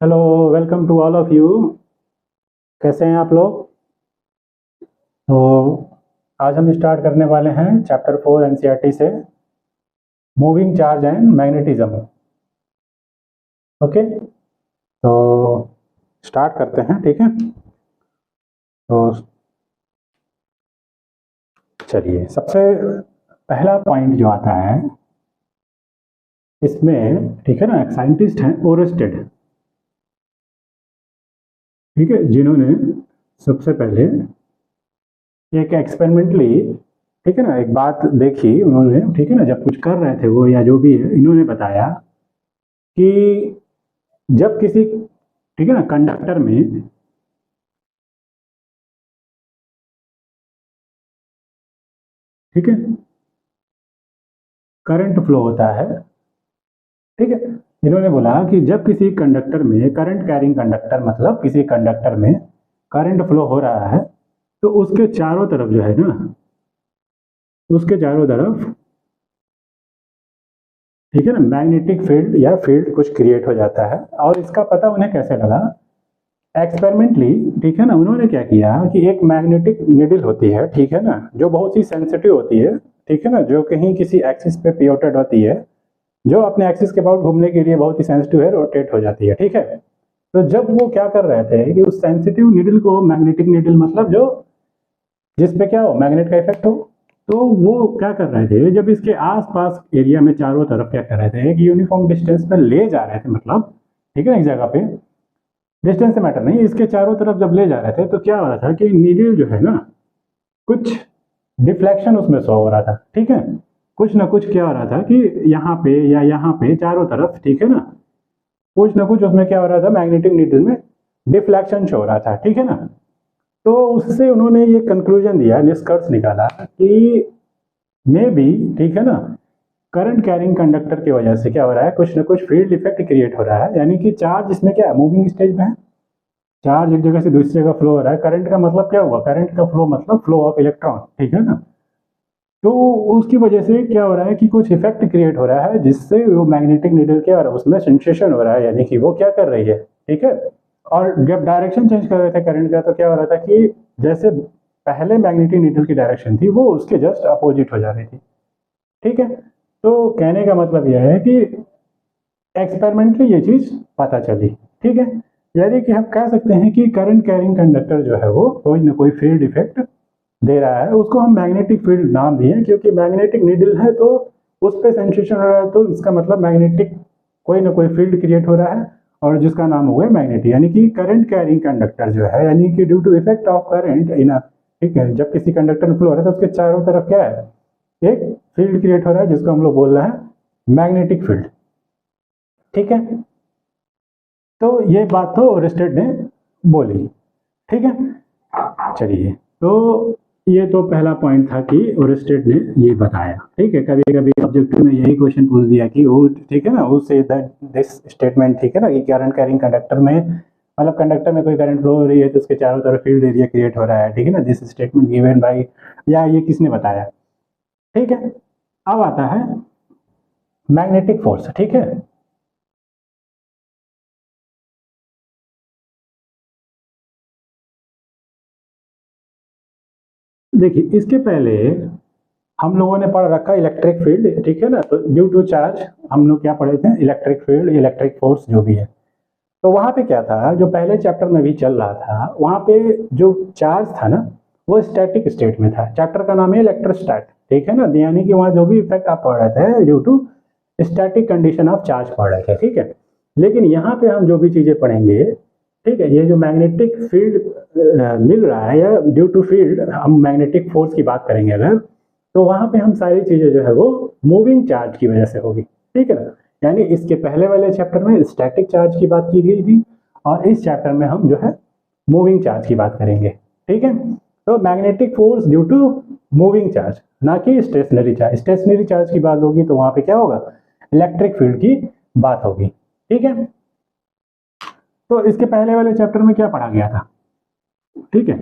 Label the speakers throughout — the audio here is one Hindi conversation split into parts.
Speaker 1: Hello, welcome to all of you. कैसे हैं आप लोग? तो आज हम स्टार्ट करने वाले हैं चैप्टर 4 एनसीईआरटी से, moving charge and magnetism. Okay, तो स्टार्ट करते हैं। ठीक है, तो चलिए, सबसे पहला पॉइंट जो आता है इसमें, ठीक है ना, एक साइंटिस्ट हैं ओरेस्टेड, ठीक है, जिन्होंने सबसे पहले एक एक्सपेरिमेंटली, ठीक है ना, एक बात देखी उन्होंने, ठीक है ना, जब कुछ कर रहे थे वो या जो भी है, इन्होंने बताया कि जब किसी, ठीक है ना, कंडक्टर में, ठीक है, करंट फ्लो होता है। ठीक है, इन्होंने बोला कि जब किसी कंडक्टर में, करंट कैरिंग कंडक्टर मतलब किसी कंडक्टर में करंट फ्लो हो रहा है, तो उसके चारों तरफ जो है ना, उसके चारों तरफ, ठीक है ना, मैग्नेटिक फील्ड या फील्ड कुछ क्रिएट हो जाता है। और इसका पता उन्हें कैसे लगा? एक्सपेरिमेंटली, ठीक है ना, उन्होंने क्या किया कि एक मैग्नेटिक निडल होती है, ठीक है ना, जो बहुत ही सेंसिटिव होती है, ठीक है ना, जो कहीं किसी एक्सिस पे पिवोटेड होती है, जो अपने एक्सिस के अबाउट घूमने के लिए बहुत ही सेंसिटिव है, रोटेट हो जाती है। ठीक है, तो जब वो क्या कर रहे थे कि उस सेंसिटिव निडल को, मैग्नेटिक निडल मतलब जो जिस पे क्या हो, मैग्नेट का इफेक्ट हो, तो वो क्या कर रहे थे, जब इसके आसपास एरिया में चारों तरफ क्या कर रहे थे कि यूनिफॉर्म डिस्टेंस पे ले जा रहे थे, मतलब, ठीक है ना, एक जगह पे, डिस्टेंस से मैटर नहीं, इसके चारों तरफ जब ले जा रहे थे तो क्या हो रहा था कि नीडल जो है ना, कुछ डिफ्लेक्शन उसमें शो हो रहा था। ठीक है, कुछ ना कुछ क्या हो रहा था कि यहाँ पे या यहाँ पे चारों तरफ, ठीक है ना, कुछ ना कुछ उसमें क्या हो रहा था, मैग्नेटिक नीडल में डिफ्लेक्शन शो हो रहा था। ठीक है ना, तो उससे उन्होंने ये कंक्लूजन दिया, निष्कर्ष निकाला कि मे बी, ठीक है ना, करंट कैरिंग कंडक्टर की वजह से क्या हो रहा है, कुछ ना कुछ फील्ड इफेक्ट क्रिएट हो रहा है, यानी कि चार्ज इसमें क्या है, मूविंग स्टेज में है, चार्ज एक जगह से दूसरी जगह फ्लो हो रहा है। करंट का मतलब क्या हुआ, करंट का फ्लो मतलब फ्लो ऑफ इलेक्ट्रॉन, ठीक है ना, तो उसकी वजह से क्या हो रहा है कि कुछ इफेक्ट क्रिएट हो रहा है, जिससे वो मैग्नेटिक नीडल क्या हो रहा है, उसमें सेंसेशन हो रहा है, यानी कि वो क्या कर रही है। ठीक है, और जब डायरेक्शन चेंज कर रहे थे करंट का, तो क्या हो रहा था कि जैसे पहले मैग्नेटिक नीडल की डायरेक्शन थी, वो उसके जस्ट अपोजिट हो जा रही थी। ठीक है, तो कहने का मतलब यह है कि एक्सपेरिमेंटली ये चीज पता चली। ठीक है, यानी कि हम कह सकते हैं कि करंट कैरिंग कंडक्टर जो है वो कोई ना कोई फील्ड इफेक्ट दे रहा है, उसको हम मैग्नेटिक फील्ड नाम दिए, क्योंकि मैग्नेटिक नीडल है तो उस पर सेंसेशन हो रहा है, तो इसका मतलब मैग्नेटिक कोई ना कोई फील्ड क्रिएट हो रहा है, और जिसका नाम हो गया मैग्नेटिक, यानी कि करंट कैरिंग कंडक्टर जो है, यानी कि due to effect of current in a, ठीक है, जब किसी कंडक्टर में फ्लो हो रहा है तो उसके चारों तरफ क्या है, एक फील्ड क्रिएट हो रहा है, जिसको हम लोग बोल रहे हैं मैग्नेटिक फील्ड। ठीक है, तो ये बात तो ओरेस्टेड ने बोली। ठीक है, चलिए, तो ये तो पहला पॉइंट था कि ओरेस्टेड ने ये बताया। ठीक है, कभी कभी ऑब्जेक्टिव में यही क्वेश्चन पूछ दिया कि वो, ठीक है ना, वो से दिस स्टेटमेंट, ठीक है ना, कि करंट कैरिंग कंडक्टर में, मतलब कंडक्टर में कोई करंट फ्लो हो रही है तो उसके चारों तरफ फील्ड एरिया क्रिएट हो रहा है। ठीक है ना, दिस स्टेटमेंट गिवन बाय, या ये किसने बताया। ठीक है, अब आता है मैग्नेटिक फोर्स। ठीक है, देखिए, इसके पहले हम लोगों ने पढ़ रखा इलेक्ट्रिक फील्ड, ठीक है ना, तो ड्यू टू चार्ज हम लोग क्या पढ़े थे, इलेक्ट्रिक फील्ड, इलेक्ट्रिक फोर्स जो भी है। तो वहां पे क्या था, जो पहले चैप्टर में भी चल रहा था, वहां पे जो चार्ज था ना, वो स्टैटिक स्टेट में था। चैप्टर का नाम है इलेक्ट्रोस्टैट। ठीक है ना, यानी कि वहां जो भी इफेक्ट आप पढ़ रहे थे due to static condition of charge पढ़ रहे थे। ठीक है, लेकिन यहाँ पे हम जो भी चीजें पढ़ेंगे, ठीक है, ये जो मैग्नेटिक फील्ड मिल रहा है, या ड्यू टू फील्ड, हम मैग्नेटिक फोर्स की बात करेंगे अगर, तो वहां पे हम सारी चीजें जो है वो मूविंग चार्ज की वजह से होगी। ठीक है ना, यानी इसके पहले वाले चैप्टर में स्टैटिक चार्ज की बात की गई थी, और इस चैप्टर में हम जो है मूविंग चार्ज की बात करेंगे। ठीक है, तो magnetic force due to moving charge, ना कि स्टेशनरी चार्ज। स्टेशनरी चार्ज की बात होगी तो वहां पे क्या होगा, इलेक्ट्रिक फील्ड की बात होगी। ठीक है, तो इसके पहले वाले चैप्टर में क्या पढ़ा गया था? ठीक है,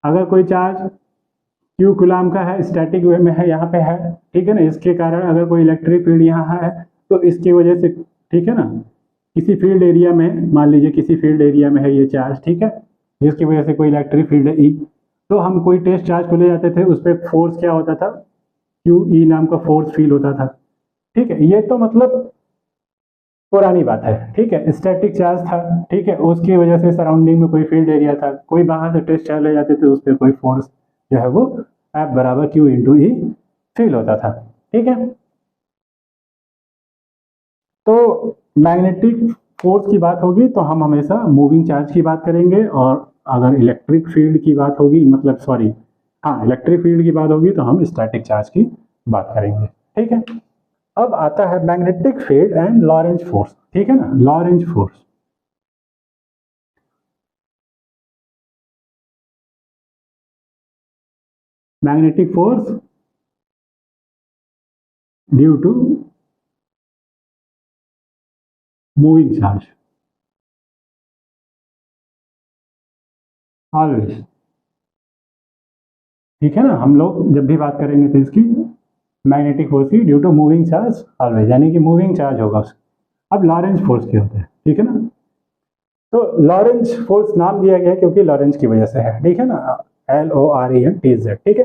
Speaker 1: अगर कोई चार्ज क्यू गुलाम का है, स्टैटिक वे में है, यहाँ पे है, ठीक है ना, इसके कारण अगर कोई इलेक्ट्रिक फील्ड यहाँ है, तो इसकी वजह से, ठीक है ना, किसी फील्ड एरिया में, मान लीजिए किसी फील्ड एरिया में है ये चार्ज, ठीक है, जिसकी वजह से कोई इलेक्ट्रिक फील्ड है ई, तो हम कोई टेस्ट चार्ज को ले जाते थे, उस पर फोर्स क्या होता था, क्यू ई नाम का फोर्स फील होता था। ठीक है, ये तो मतलब पुरानी बात है, ठीक है, स्टैटिक चार्ज था, ठीक है, उसकी वजह से सराउंडिंग में कोई फील्ड एरिया था, कोई बाहर से टेस्ट चार्ज ले जाते थे, उस पर कोई फोर्स जो है वो एफ बराबर क्यू इंटू ई फील होता था। ठीक है, तो मैग्नेटिक फोर्स की बात होगी तो हम हमेशा मूविंग चार्ज की बात करेंगे, और अगर इलेक्ट्रिक फील्ड की बात होगी, मतलब सॉरी, हाँ, इलेक्ट्रिक फील्ड की बात होगी तो हम स्टैटिक चार्ज की बात करेंगे। ठीक है, अब आता है magnetic field and Lorentz force. ठीक है ना, Lorentz force, magnetic force due to moving charge, always. ठीक है ना, हम लोग जब भी बात करेंगे तो इसकी मैग्नेटिक फोर्स की due to moving charge always, यानी कि मूविंग चार्ज होगा उसका। अब लॉरेंज फोर्स क्या होता है, ठीक है ना, तो लॉरेंज फोर्स नाम दिया गया क्योंकि लॉरेंज की वजह से है, ठीक है ना, LORENTZ। ठीक है,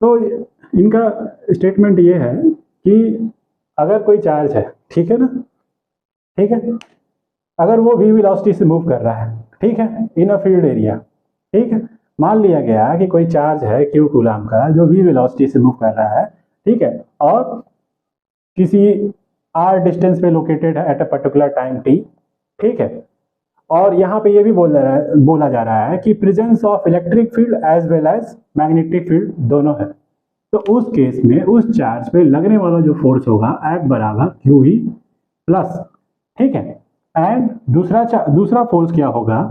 Speaker 1: तो इनका स्टेटमेंट ये है कि अगर कोई चार्ज है, ठीक है ना, ठीक है, अगर वो v वेलोसिटी से मूव कर रहा है, ठीक है, इन अ फील्ड एरिया, ठीक है, मान लिया गया कि कोई चार्ज है q कूलाम का जो v वेलोसिटी से मूव कर रहा है, ठीक है, और किसी r डिस्टेंस पे लोकेटेड है at a particular time t, ठीक है, और यहाँ पे ये भी बोला जा रहा है कि presence of electric field as well as magnetic field दोनों है, तो उस केस में उस चार्ज पे लगने वाला जो फोर्स होगा F बराबर क्यू ही प्लस, ठीक है, एंड दूसरा फोर्स क्या होगा,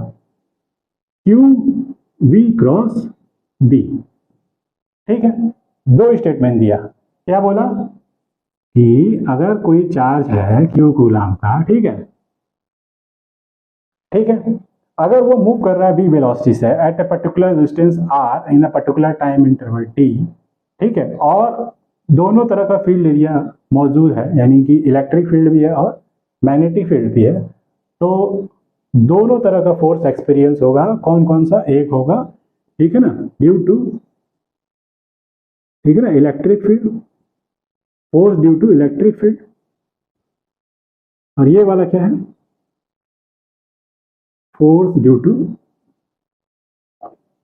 Speaker 1: क्यू वी क्रॉस बी। ठीक है, दो स्टेटमेंट दिया, क्या बोला कि अगर कोई चार्ज है क्यू कूलाम का, ठीक है, ठीक है, अगर वो मूव कर रहा है v वेलोसिटी से at a particular distance r in a particular time interval t, ठीक है, और दोनों तरह का फील्ड एरिया मौजूद है, यानी कि इलेक्ट्रिक फील्ड भी है और मैग्नेटिक फील्ड भी है, तो दोनों तरह का फोर्स एक्सपीरियंस होगा। कौन कौन सा, एक होगा, ठीक है ना, ड्यू टू, ठीक है ना, electric field, force due to electric field, और ये वाला क्या है, force due to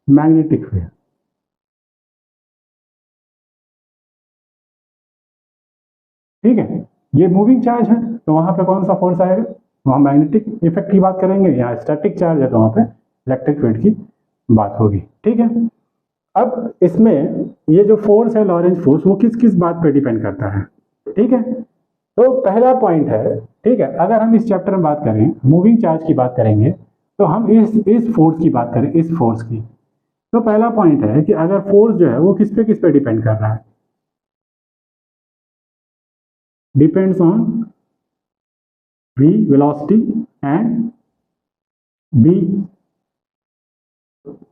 Speaker 1: magnetic field. ठीक है, ये मूविंग चार्ज है तो वहां पे कौन सा फोर्स आएगा, वहां मैग्नेटिक इफेक्ट की बात करेंगे, यहाँ स्टैटिक चार्ज है तो वहां पे इलेक्ट्रिक फील्ड की बात होगी। ठीक है, अब इसमें ये जो फोर्स है लॉरेंज फोर्स, वो किस किस बात पे डिपेंड करता है। ठीक है, तो पहला पॉइंट है, ठीक है, अगर हम इस चैप्टर में बात करें, मूविंग चार्ज की बात करेंगे, तो हम इस फोर्स की बात करें, इस फोर्स की, तो पहला पॉइंट है कि अगर फोर्स जो है वो किस पे डिपेंड कर रहा है, depends on v velocity and b।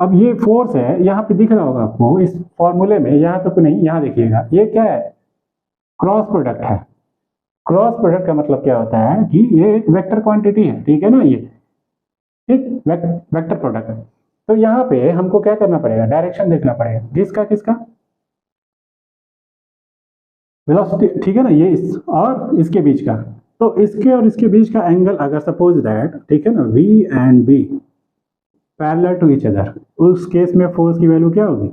Speaker 1: अब ये फोर्स है, यहाँ पे दिख रहा होगा आपको इस फॉर्मूले में, यहाँ तक तो नहीं, यहाँ देखिएगा, ये क्या है, क्रॉस प्रोडक्ट है। क्रॉस प्रोडक्ट का मतलब क्या होता है कि ये एक वेक्टर क्वांटिटी है, ठीक है ना, ये एक वेक्टर प्रोडक्ट है। तो यहाँ पे हमको क्या करना पड़ेगा, डायरेक्शन देखना पड़ेगा, किसका किसका, वेलोसिटी, ठीक है ना, ये इस और इसके बीच का, तो इसके और इसके बीच का एंगल अगर सपोज दैट, ठीक है ना, v and b parallel to each other, उस केस में फोर्स की वैल्यू क्या होगी,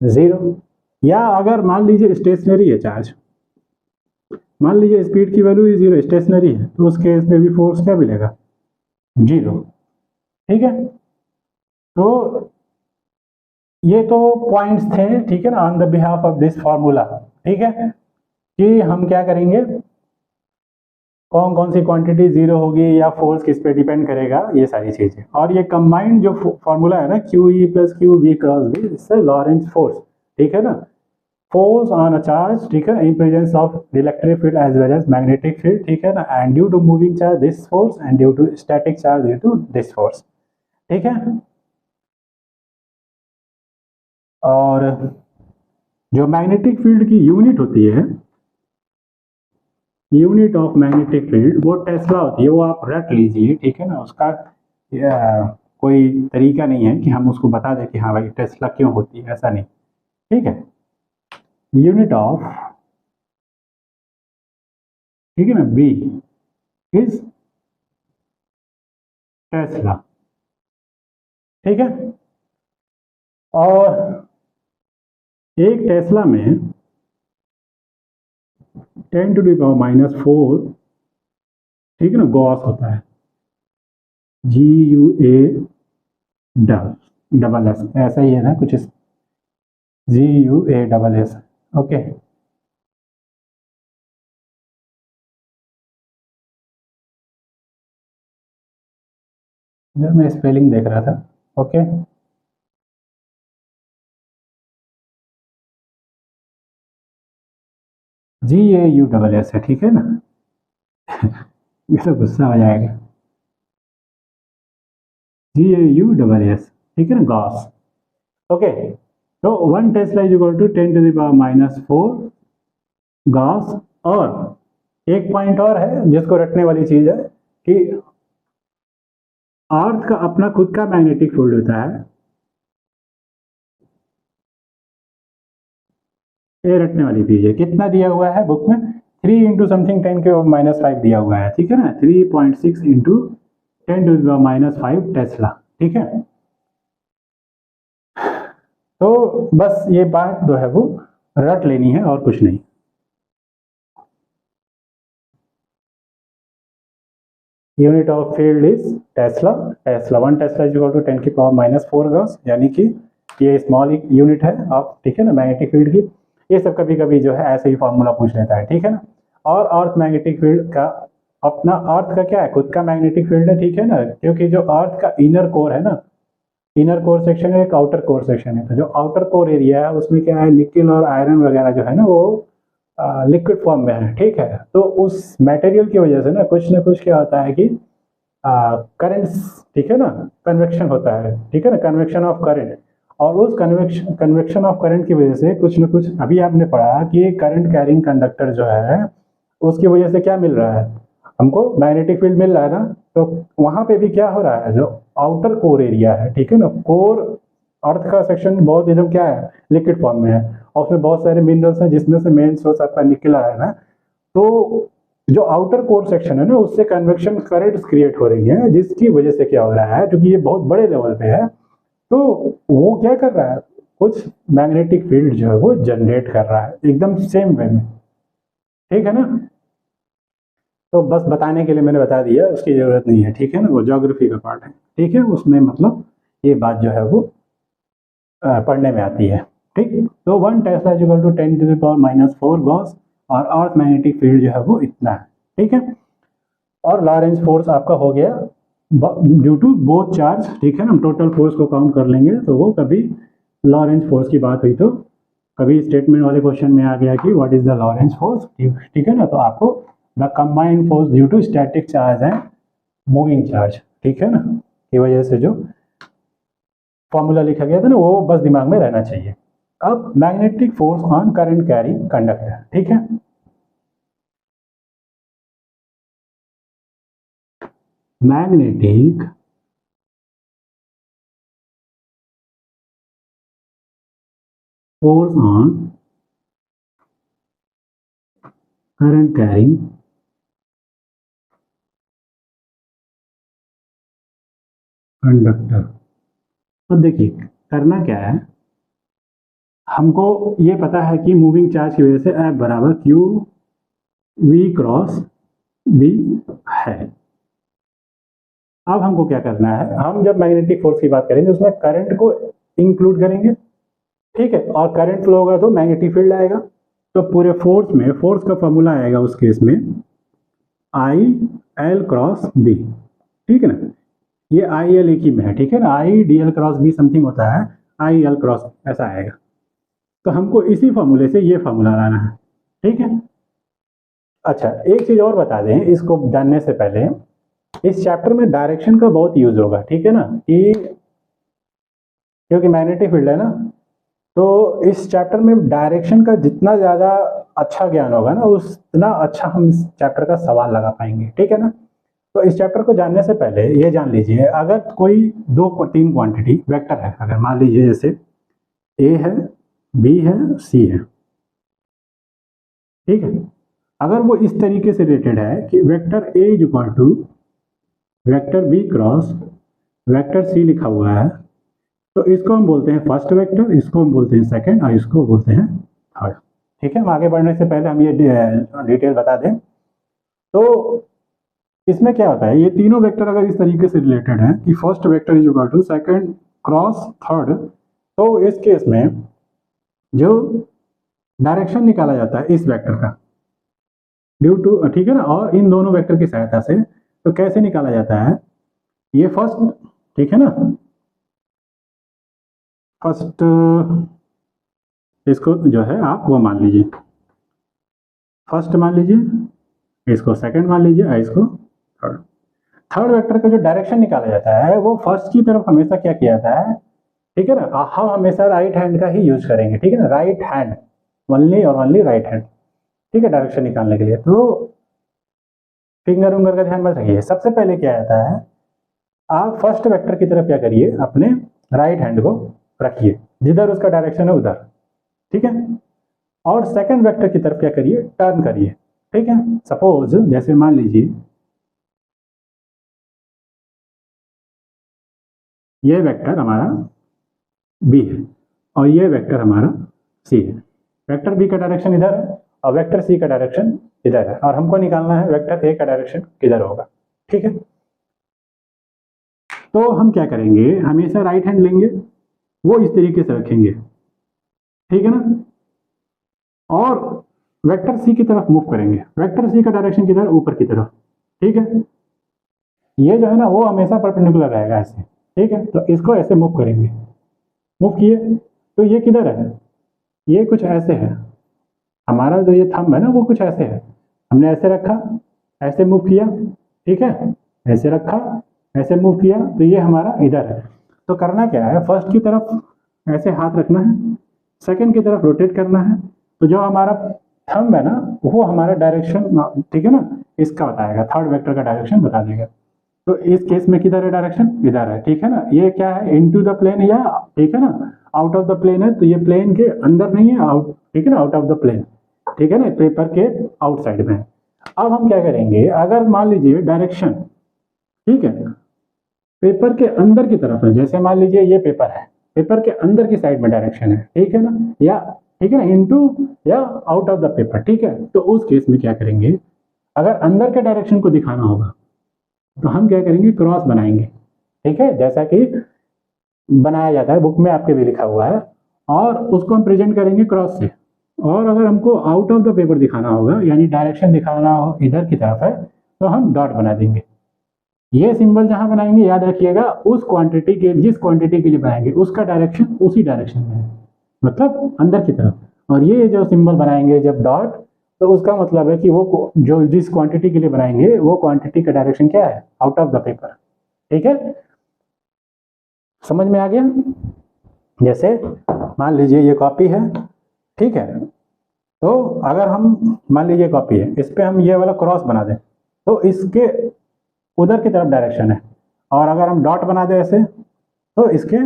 Speaker 1: जीरो। या अगर मान लीजिए स्टेशनरी है चार्ज, मान लीजिए स्पीड की वैल्यू जीरो, स्टेशनरी है, तो उस केस में भी फोर्स क्या मिलेगा, जीरो। ठीक है, तो ये तो पॉइंट्स थे, ठीक है ना, on the behalf of this formula. ठीक है, कि हम क्या करेंगे, कौन कौन सी क्वांटिटी जीरो होगी या फोर्स किस पे डिपेंड करेगा, ये सारी चीजें, और ये कंबाइंड जो फॉर्मूला है ना, q E plus q we cross B, इससे लॉरेंज फोर्स, ठीक है ना, force on a charge, ठीक है, in presence of the electric field as well as magnetic field, ठीक है ना, and due to moving charge this force and due to static charge due to this force। ठीक है, और जो मैग्नेटिक फील्ड की यूनिट होती है, यूनिट ऑफ मैग्नेटिक फील्ड वो टेस्ला होती है, वो आप रट लीजिए, ठीक है ना। उसका कोई तरीका नहीं है कि हम उसको बता दें कि हाँ भाई टेस्ला क्यों होती है, ऐसा नहीं, ठीक है। यूनिट ऑफ, ठीक है ना, बी इज टेस्ला, ठीक है। और एक टेस्ला में 10⁻⁻⁴, ठीक है ना, गॉस होता है, GUA डबल एस, ऐसा ही है ना कुछ, GUASS, ओके। जब मैं स्पेलिंग देख रहा था, ओके। GAUSS है, ठीक है ना। ये तो गुस्सा हो जाएगा। GAUSS, ठीक है ना, गॉस, ओके। तो 1 tesla is equal to 10⁻⁻⁴ gauss. और एक पॉइंट और है जिसको रखने वाली चीज है कि अर्थ का अपना खुद का मैग्नेटिक फील्ड होता है, ये रटने वाली चीज है। कितना दिया हुआ है बुक में, 3 इंटू समथिंग 10⁻⁵ दिया हुआ है, ठीक है ना, 3.6 इंटू 10⁻⁵ टेस्ला, ठीक है। तो बस ये बात जो है वो रट लेनी है और कुछ नहीं। Unit of field is tesla, tesla 1 tesla is equal to 10⁻⁴ gauss, यानी कि ये स्मॉल यूनिट है ऑफ, ठीक है ना, मैग्नेटिक फील्ड की। ये सब कभी कभी जो है ऐसे ही फॉर्मूला पूछ लेता है, ठीक है ना। और अर्थ मैग्नेटिक फील्ड का अपना, अर्थ का क्या है, खुद का मैग्नेटिक फील्ड है, ठीक है ना। क्योंकि जो अर्थ का इनर कोर है ना, इनर कोर सेक्शन है, एक आउटर कोर सेक्शन है। तो जो आउटर कोर एरिया है उसमें क्या है, निकल और आयरन वगैरह जो है ना वो लिक्विड फॉर्म में है, ठीक है। तो उस मटेरियल की वजह से ना कुछ क्या होता है कि करंट्स, ठीक है ना, कन्वेक्शन होता है, ठीक है ना, कन्वेक्शन ऑफ करंट। और उस कन्वेक्शन ऑफ करंट की वजह से कुछ ना कुछ, अभी आपने पढ़ा कि करंट कैरिंग कंडक्टर जो है उसकी वजह से क्या मिल रहा है, हमको मैग्नेटिक फील्ड मिल रहा है ना। तो वहां पे भी क्या हो रहा है, जो आउटर कोर एरिया है, ठीक है ना, कोर अर्थ का सेक्शन बहुत एकदम क्या है, लिक्विड फॉर्म में है, और उसमें बहुत सारे मिनरल्स हैं जिसमें से मेन सोर्स आपका निकल है ना। तो जो आउटर कोर सेक्शन है ना उससे कन्वेक्शन करंट्स क्रिएट हो रही है, जिसकी वजह से क्या हो रहा है, क्योंकि ये बहुत बड़े लेवल पे है, तो वो क्या कर रहा है, कुछ मैग्नेटिक फील्ड जो है वो जनरेट कर रहा है एकदम सेम वे में, ठीक है ना। तो बस बताने के लिए मैंने बता दिया, उसकी जरूरत नहीं है, ठीक है ना, वो ज्योग्राफी का पार्ट है, ठीक है। उसमें मतलब ये बात जो है वो पढ़ने में आती है, ठीक। तो 1 tesla is equal to 10⁻⁻⁴ gauss, और अर्थ मैग्नेटिक फील्ड जो है वो इतना है, ठीक है। और लॉरेंस फोर्स आपका हो गया ड्यू टू बोथ चार्ज, ठीक है ना। हम टोटल फोर्स को काउंट कर लेंगे तो वो कभी लॉरेंस फोर्स की बात हुई तो कभी स्टेटमेंट वाले क्वेश्चन में आ गया कि what is the Lorentz force, ठीक है ना। तो आपको the combined force due to static charge and moving charge, ठीक है ना, की वजह से जो फॉर्मूला लिखा गया था ना वो बस दिमाग में रहना चाहिए। अब magnetic force on current carrying conductor, ठीक है। Magnetic force on current carrying conductor. अब देखिए करना क्या है, हमको ये पता है कि मूविंग चार्ज की वजह से F बराबर क्यू वी क्रॉस बी है। अब हमको क्या करना है, हम जब मैग्नेटिक फोर्स की बात करेंगे उसमें करंट को इंक्लूड करेंगे, ठीक है। और करंट फ्लो होगा तो मैग्नेटिक फील्ड आएगा। तो पूरे फोर्स में फोर्स का फॉर्मूला आएगा उस केस में आई एल क्रॉस बी, ठीक है ना। ये आई एल एक ही में है, ठीक है ना, आई D L cross be something होता है, आई एल क्रॉस ऐसा आएगा। तो हमको इसी फॉर्मूले से ये फॉर्मूला लाना है, ठीक है। अच्छा एक चीज और बता दें इसको जानने से पहले, इस चैप्टर में डायरेक्शन का बहुत यूज होगा, ठीक है ना, कि क्योंकि मैग्नेटिक फील्ड है ना, तो इस चैप्टर में डायरेक्शन का जितना ज़्यादा अच्छा ज्ञान होगा ना, उतना अच्छा हम इस चैप्टर का सवाल लगा पाएंगे, ठीक है ना। तो इस चैप्टर को जानने से पहले ये जान लीजिए, अगर कोई तीन क्वांटिटी वेक्टर है, अगर मान लीजिए जैसे ए है, बी है, सी है, ठीक है। अगर वो इस तरीके से रिलेटेड है कि vector A is equal to vector B cross vector C लिखा हुआ है, तो इसको हम बोलते हैं फर्स्ट वेक्टर, इसको हम बोलते हैं सेकंड, और इसको बोलते हैं थर्ड, ठीक है। हम आगे बढ़ने से पहले हम ये डिटेल बता दें, तो इसमें क्या होता है, ये तीनों वेक्टर अगर इस तरीके से रिलेटेड है कि first vector is equal to second cross third, तो इस केस में जो डायरेक्शन निकाला जाता है इस वेक्टर का ड्यू टू, ठीक है ना, और इन दोनों वेक्टर की सहायता से, तो कैसे निकाला जाता है, ये फर्स्ट, ठीक है ना, फर्स्ट इसको जो है आप वो मान लीजिए, फर्स्ट मान लीजिए, इसको सेकंड मान लीजिए, और इसको थर्ड। थर्ड वेक्टर का जो डायरेक्शन निकाला जाता है वो फर्स्ट की तरफ हमेशा क्या किया जाता है, ठीक है ना, हम हमेशा राइट हैंड का ही यूज करेंगे, ठीक है ना, राइट हैंड, ओनली और ओनली राइट हैंड, ठीक है, डायरेक्शन निकालने के लिए। तो फिंगर उंगर का ध्यान मत रखिए, सबसे पहले क्या आता है, आप फर्स्ट वेक्टर की तरफ क्या करिए, अपने राइट हैंड को रखिए जिधर उसका डायरेक्शन है उधर, ठीक है, और सेकंड वेक्टर की तरफ क्या करिए, टर्न करिए, ठीक है। सपोज जैसे मान लीजिए ये वेक्टर हमारा बी है और ये वेक्टर हमारा सी है, वेक्टर बी का डायरेक्शन इधर है और वेक्टर सी का डायरेक्शन इधर है, और हमको निकालना है वेक्टर ए का डायरेक्शन किधर होगा, ठीक है। तो हम क्या करेंगे, हमेशा राइट हैंड लेंगे, वो इस तरीके से रखेंगे, ठीक है ना, और वेक्टर सी की तरफ मूव करेंगे, वेक्टर सी का डायरेक्शन किधर, ऊपर की तरफ, ठीक है। ये जो है ना वो हमेशा परपेंडिकुलर रहेगा ऐसे, ठीक है। तो इसको ऐसे मूव करेंगे, मूव किए, तो ये किधर है, ये कुछ ऐसे है, हमारा जो ये थंब है ना वो कुछ ऐसे है, हमने ऐसे रखा, ऐसे मूव किया, ठीक है, ऐसे रखा, ऐसे मूव किया, तो ये हमारा इधर है। तो करना क्या है, फर्स्ट की तरफ ऐसे हाथ रखना है, सेकंड की तरफ रोटेट करना है, तो जो हमारा थंब है ना वो हमारा डायरेक्शन, ठीक है ना, इसका बताएगा, थर्ड वेक्टर का डायरेक्शन बता देगा। तो इस केस में किधर है डायरेक्शन, इधर है, ठीक है ना। ये क्या है, इनटू द प्लेन, या ठीक है ना, आउट ऑफ द प्लेन है, तो ये प्लेन के अंदर नहीं है, आउट, ठीक है ना, आउट ऑफ द प्लेन, ठीक है ना, पेपर के आउटसाइड में। अब हम क्या करेंगे, अगर मान लीजिए डायरेक्शन, ठीक है, पेपर के अंदर की तरफ है, जैसे मान लीजिए ये पेपर है, पेपर के अंदर की साइड में डायरेक्शन है, ठीक है ना, या ठीक है ना, इनटू या आउट ऑफ द पेपर, ठीक है। तो उस केस में क्या करेंगे, अगर अंदर के डायरेक्शन को दिखाना होगा तो हम क्या करेंगे, क्रॉस बनाएंगे, ठीक है, जैसा कि बनाया जाता है, बुक में आपके भी लिखा हुआ है, और उसको हम प्रेजेंट करेंगे क्रॉस से। और अगर हमको आउट ऑफ द पेपर दिखाना होगा, यानी डायरेक्शन दिखाना हो इधर की तरफ है, तो हम डॉट बना देंगे। ये सिंबल जहां बनाएंगे याद रखिएगा, उस क्वांटिटी के, जिस क्वांटिटी के लिए बनाएंगे उसका डायरेक्शन उसी डायरेक्शन में है, मतलब अंदर की तरफ। और ये जो सिंबल बनाएंगे जब डॉट, तो उसका मतलब है कि वो जो जिस क्वांटिटी के लिए बनाएंगे वो क्वांटिटी का डायरेक्शन क्या है, आउट ऑफ द पेपर, ठीक है। समझ में आ गया। जैसे मान लीजिए ये कॉपी है, ठीक है, तो अगर हम मान लीजिए कॉपी है, इस पर हम ये वाला क्रॉस बना दें, तो इसके उधर की तरफ डायरेक्शन है, और अगर हम डॉट बना दें ऐसे, तो इसके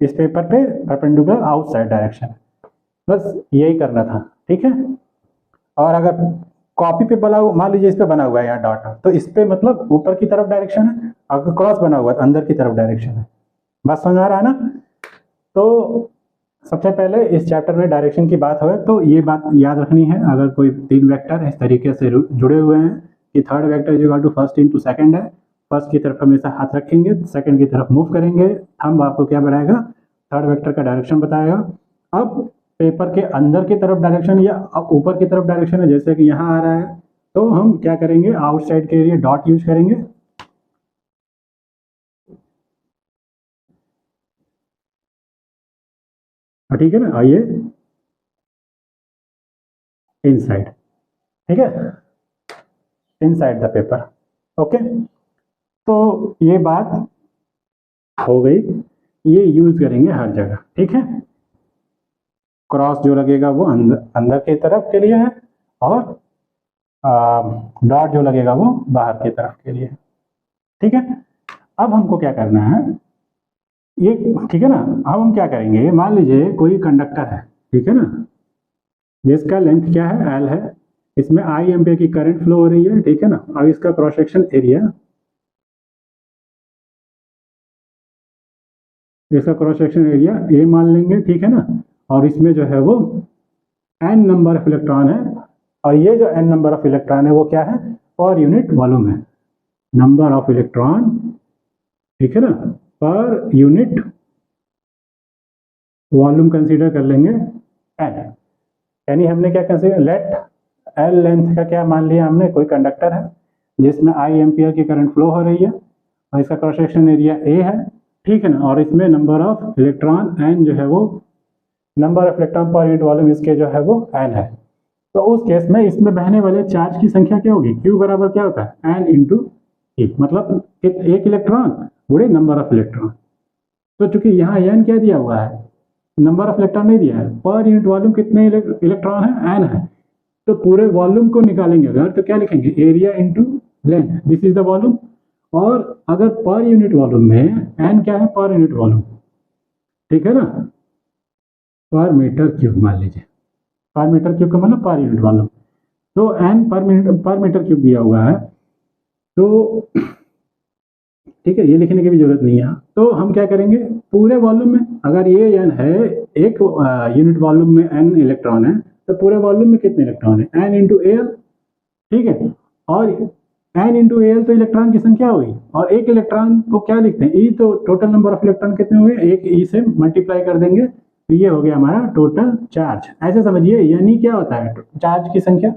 Speaker 1: इस पेपर पे परपेंडिकुलर आउटसाइड डायरेक्शन है। बस यही करना था, ठीक है। और अगर कॉपी पे बना, मान लीजिए इस पे बना हुआ है यहाँ डॉट, तो इस पे मतलब ऊपर की तरफ डायरेक्शन है, अगर क्रॉस बना हुआ है तो अंदर की तरफ डायरेक्शन है। बात समझ में आ रहा है ना। तो सबसे पहले इस चैप्टर में डायरेक्शन की बात हो तो ये बात याद रखनी है, अगर कोई तीन वेक्टर इस तरीके से जुड़े हुए हैं कि third vector is equal to first into second है, फर्स्ट की तरफ हमेशा हाथ रखेंगे, सेकंड की तरफ मूव करेंगे, थंब आपको क्या बनाएगा, थर्ड वेक्टर का डायरेक्शन बताएगा। अब पेपर के अंदर की तरफ डायरेक्शन या ऊपर की तरफ डायरेक्शन है, जैसे कि यहाँ आ रहा है, तो हम क्या करेंगे, आउटसाइड के लिए डॉट यूज करेंगे, ठीक है ना, और ये इनसाइड, ठीक है, इनसाइड द पेपर, ओके। तो ये बात हो गई, ये यूज करेंगे हर जगह, ठीक है। क्रॉस जो लगेगा वो अंदर अंदर की तरफ के लिए है, और डॉट जो लगेगा वो बाहर की तरफ के लिए है। ठीक है, अब हमको क्या करना है, ये ठीक है ना। अब हम क्या करेंगे, मान लीजिए कोई कंडक्टर है, ठीक है ना, जिसका लेंथ क्या है, एल है, इसमें आई एम्पियर की करंट फ्लो हो रही है, ठीक है ना। अब इसका क्रॉस सेक्शन एरिया, इसका क्रॉस सेक्शन एरिया ए मान लेंगे, ठीक है ना। और इसमें जो है वो एन नंबर ऑफ इलेक्ट्रॉन है, और ये जो एन नंबर ऑफ इलेक्ट्रॉन है वो क्या है, पर यूनिट वॉल्यूम है, नंबर ऑफ इलेक्ट्रॉन, ठीक है ना, पर यूनिट वॉल्यूम कंसीडर कर लेंगे एन। यानी हमने क्या कंसीडर, लेट एल लेंथ का क्या मान लिया हमने, कोई कंडक्टर है जिसमें आई एम्पियर की करंट फ्लो हो रही है, और इसका क्रॉस सेक्शन एरिया ए है, ठीक है ना। और इसमें नंबर ऑफ इलेक्ट्रॉन एन जो है वो, number of electron per unit volume इसके जो है वो एन है। तो उस केस में इसमें बहने वाले चार्ज की संख्या क्या होगी, क्यू बराबर क्या होता है, एन इंटू ई, मतलब एक इलेक्ट्रॉन बुढ़े नंबर ऑफ इलेक्ट्रॉन। तो चूंकि यहाँ एन क्या दिया हुआ है, नंबर ऑफ इलेक्ट्रॉन नहीं दिया है, पर यूनिट वॉल्यूम कितने इलेक्ट्रॉन है, एन है। तो पूरे वॉल्यूम को निकालेंगे अगर, तो क्या लिखेंगे, area into length, this is the volume. और अगर पर यूनिट वॉल्यूम में एन क्या है, पर यूनिट वॉल्यूम, ठीक है ना, पर मीटर क्यूब मान लीजिए, पर मीटर क्यूब का मतलब पर यूनिट वॉल्यूम। तो एन पर मीटर क्यूब दिया हुआ है, तो ठीक है, ये लिखने की भी जरूरत नहीं है। तो हम क्या करेंगे, पूरे वॉल्यूम में अगर ये एन है, एक यूनिट वॉल्यूम में एन इलेक्ट्रॉन है, तो पूरे वॉल्यूम में कितने इलेक्ट्रॉन है, एन इंटू एल, ठीक है। और एन इंटू एल तो इलेक्ट्रॉन की संख्या हुई, और एक इलेक्ट्रॉन को क्या लिखते हैं, ई, तो टोटल नंबर ऑफ इलेक्ट्रॉन कितने हुए, एक ई से मल्टीप्लाई कर देंगे, तो ये हो गया हमारा टोटल चार्ज। ऐसे समझिए, यानी क्या होता है, चार्ज की संख्या,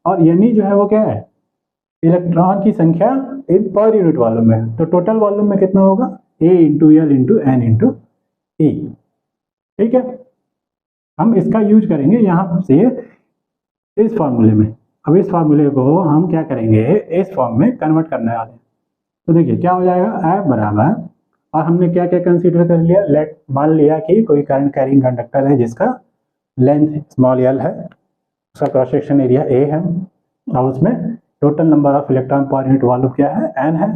Speaker 1: और यानी जो है वो क्या है, इलेक्ट्रॉन की संख्या इन पर यूनिट वॉल्यूम में। तो टोटल वॉल्यूम में कितना होगा, A into L into N into E, ठीक है। हम इसका यूज करेंगे यहाँ से इस फॉर्मूले में। अब इस फॉर्मूले को हम क्या करेंगे, इस फॉर्म में कन्वर्ट करने वाले हैं। तो देखिए क्या हो जाएगा, एफ बराबर, और हमने क्या क्या कंसीडर कर लिया, लेट मान लिया कि कोई करंट कैरिंग कंडक्टर है जिसका लेंथ स्मॉल एल है, उसका क्रॉस सेक्शन एरिया ए है, और उसमें total number of electron per unit volume क्या है, एन है,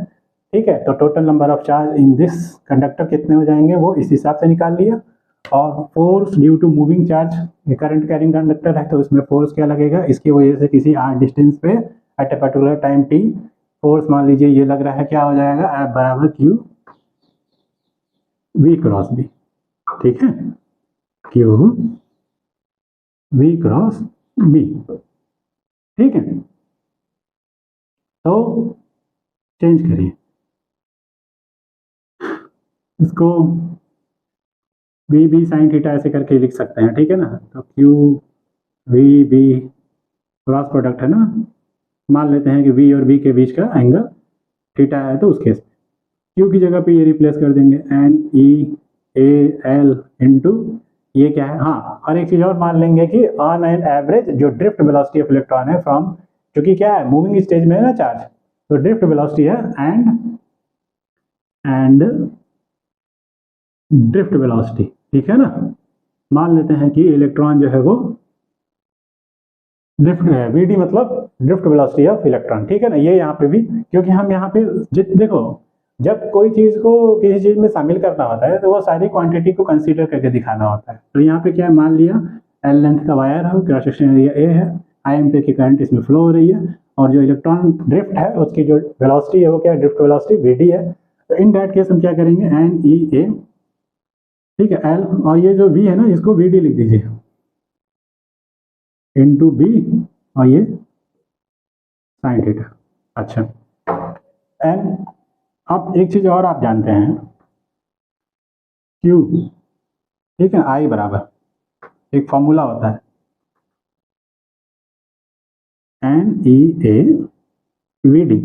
Speaker 1: ठीक है। तो total number of charge in this conductor कितने हो जाएंगे, वो इस हिसाब से निकाल लिया। और force due to moving charge, ये करंट कैरिंग कंडक्टर है, तो इसमें फोर्स क्या लगेगा, इसकी वजह से किसी आर डिस्टेंस पे at a particular time T, force मान लीजिए ये लग रहा है, क्या हो जाएगा, एफ बराबर क्यू वी क्रॉस बी, ठीक है, क्यू वी क्रॉस बी, ठीक है। तो चेंज करिए इसको, वी बी साइन थीटा ऐसे करके लिख सकते हैं, ठीक है ना। तो q v B cross product है ना, मान लेते हैं कि वी और बी के बीच का एंगल थीटा है, तो उस केस में क्यू की जगह पे ये रिप्लेस कर देंगे, N E A L into ये क्या है, हाँ, और एक चीज और मान लेंगे कि ऑन एन एवरेज जो ड्रिफ्ट वेलोसिटी ऑफ इलेक्ट्रॉन है फ्रॉम, क्योंकि क्या है मूविंग स्टेज में है ना चार्ज, तो ड्रिफ्ट वेलोसिटी है एंड ड्रिफ्ट वेलोसिटी, ठीक है ना। मान लेते हैं कि इलेक्ट्रॉन जो है वो ड्रिफ्ट है, वी डी मतलब ड्रिफ्ट वेलोसिटी ऑफ इलेक्ट्रॉन, ठीक है ना। ये यहाँ पे भी, क्योंकि हम यहाँ पे देखो, जब कोई चीज को किसी चीज में शामिल करना होता है तो वो सारी क्वांटिटी को कंसीडर करके दिखाना होता है। तो यहाँ पे क्या मान लिया, एल लेंथ का वायर है, क्रॉस सेक्शन एरिया ए है, आई एम्पियर की करंट इसमें फ्लो हो रही है, और जो इलेक्ट्रॉन ड्रिफ्ट है उसकी जो वेलोसिटी है वो क्या है, ड्रिफ्ट वेलोसिटी वी डी है। तो इन दैट केस हम क्या करेंगे, एन ई ए, ठीक है, एल, और ये जो वी है ना इसको वी डी लिख दीजिए इंटू बी, और ये साइन थीटा। अच्छा, एन, अब एक चीज और आप जानते हैं, क्यू, ठीक है, आई बराबर एक फॉर्मूला होता है, N E A V D,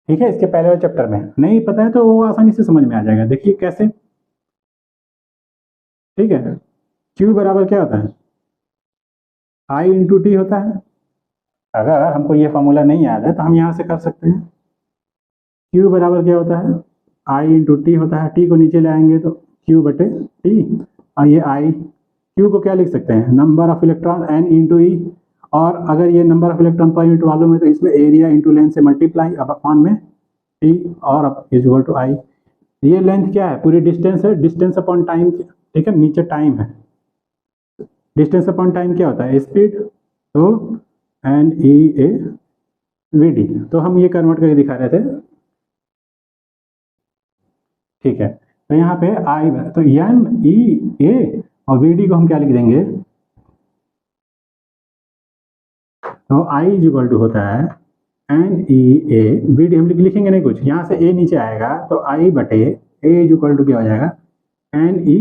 Speaker 1: ठीक है। इसके पहले वाले चैप्टर में नहीं पता है तो वो आसानी से समझ में आ जाएगा, देखिए कैसे, ठीक है। क्यू बराबर क्या होता है, आई इंटू टी होता है। अगर हमको ये फॉर्मूला नहीं याद है तो हम यहाँ से कर सकते हैं, क्यू बराबर क्या होता है, आई इंटू टी होता है, टी को नीचे ले आएंगे तो क्यू बटे टी, और ये आई, क्यू को क्या लिख सकते हैं, number of electron N into E, और अगर ये number of electron per unit volume है तो इसमें एरिया इंटू लेंथ से मल्टीप्लाई अब अपॉन में टी और अब इज इक्वल टू आई। ये लेंथ क्या है, पूरी डिस्टेंस है, डिस्टेंस अपॉन टाइम, ठीक है, नीचे टाइम है, डिस्टेंस अपॉन टाइम क्या होता है, स्पीड, तो N E A V D, तो हम ये कन्वर्ट करके दिखा रहे थे, ठीक है। तो यहाँ पे आई, तो एन ई ए और वी डी को हम क्या लिख देंगे, तो आई इज इक्वल टू होता है N E A V D, हम लिखेंगे नहीं कुछ, यहाँ से ए नीचे आएगा तो आई बटे ए इज इक्वल टू क्या हो जाएगा, एन ई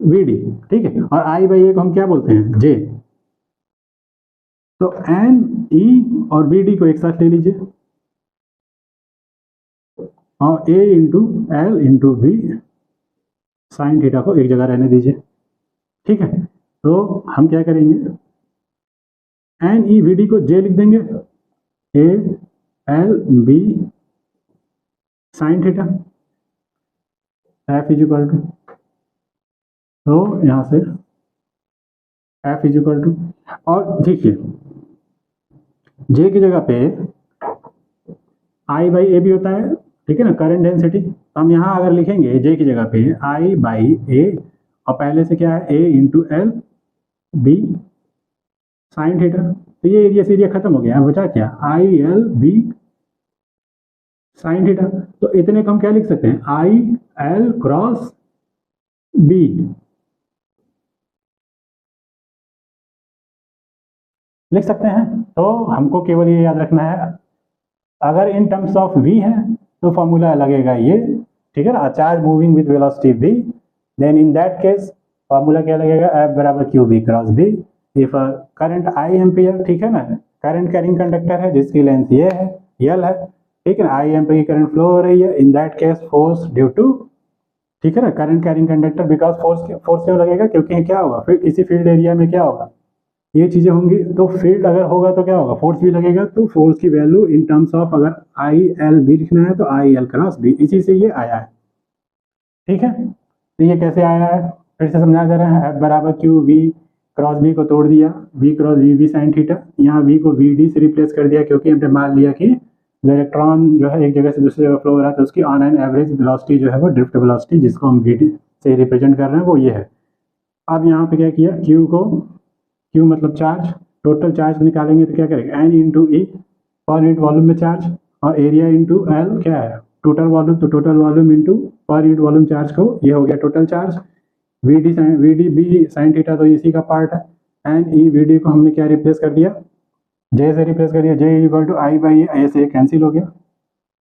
Speaker 1: वी डी, ठीक है। और आई बाई ए को हम क्या बोलते हैं, जे, तो एन ई और वी डी को एक साथ ले लीजिए और A into L into V sine theta को एक जगह रहने दीजिए, ठीक है। तो हम क्या करेंगे, एन ई वी डी को जे लिख देंगे, A L B sine theta, F is equal to, तो यहाँ से एफ इज इक्वल टू, और देखिए जे की जगह पे आई बाई ए भी होता है, ठीक है ना, करंट डेंसिटी, तो हम यहाँ अगर लिखेंगे जे की जगह पे आई बाई ए और पहले से क्या है, A into L B sine theta, तो ये एरिया से एरिया खत्म हो गया, बचा क्या, I L B sine theta, तो इतने को हम क्या लिख सकते हैं, आई एल क्रॉस बी, लिख सकते हैं। तो हमको केवल ये याद रखना है, अगर इन टर्म्स ऑफ v है तो फॉर्मूला लगेगा ये, ठीक है ना, charge moving with velocity v, then in that case formula क्या लगेगा, F बराबर Q B cross B, if current I ampere, ठीक है ना, करंट कैरिंग कंडक्टर है जिसकी लेंथ ये है L है, ठीक है ना, I एम्पियर की करंट फ्लो हो रही है, in that case force due to, ठीक है ना, current carrying conductor, because force क्यों लगेगा, क्योंकि क्या होगा, फिर किसी फील्ड एरिया में क्या होगा, ये चीजें होंगी, तो फील्ड अगर होगा तो क्या होगा, फोर्स भी लगेगा, तो फोर्स की वैल्यू इन टर्म्स ऑफ अगर आई एल बी लिखना है तो आई एल क्रॉस बी, इसी से ये आया है, ठीक है। तो ये कैसे आया है, फिर से समझा दे रहे हैं, एफ बराबर क्यू वी क्रॉस बी को तोड़ दिया, V cross V V sine theta, यहाँ वी को वी डी से रिप्लेस कर दिया, क्योंकि हमने मान लिया कि जो इलेक्ट्रॉन जो है एक जगह से दूसरी जगह फ्लो हो रहा है तो उसकी ऑन एन एवरेज वेलोसिटी जो है वो ड्रिफ्ट वेलोसिटी, जिसको हम वी डी से रिप्रेजेंट कर रहे हैं, वो ये है। अब यहाँ पे क्या किया, क्यू को, क्यू मतलब चार्ज, टोटल चार्ज निकालेंगे तो क्या करेंगे, एन इंटू ई पर यूनिट वॉल्यूम में चार्ज, और एरिया इंटू एल क्या है, टोटल वॉल्यूम, तो टोटल वॉल्यूम इंटू पर यूनिट वॉल्यूम चार्ज को, ये हो गया total charge, V D B sine theta तो इसी का पार्ट है, एन ई वी डी को हमने क्या रिप्लेस कर दिया, जे से रिप्लेस कर दिया, J equal to I by ए से कैंसिल हो गया,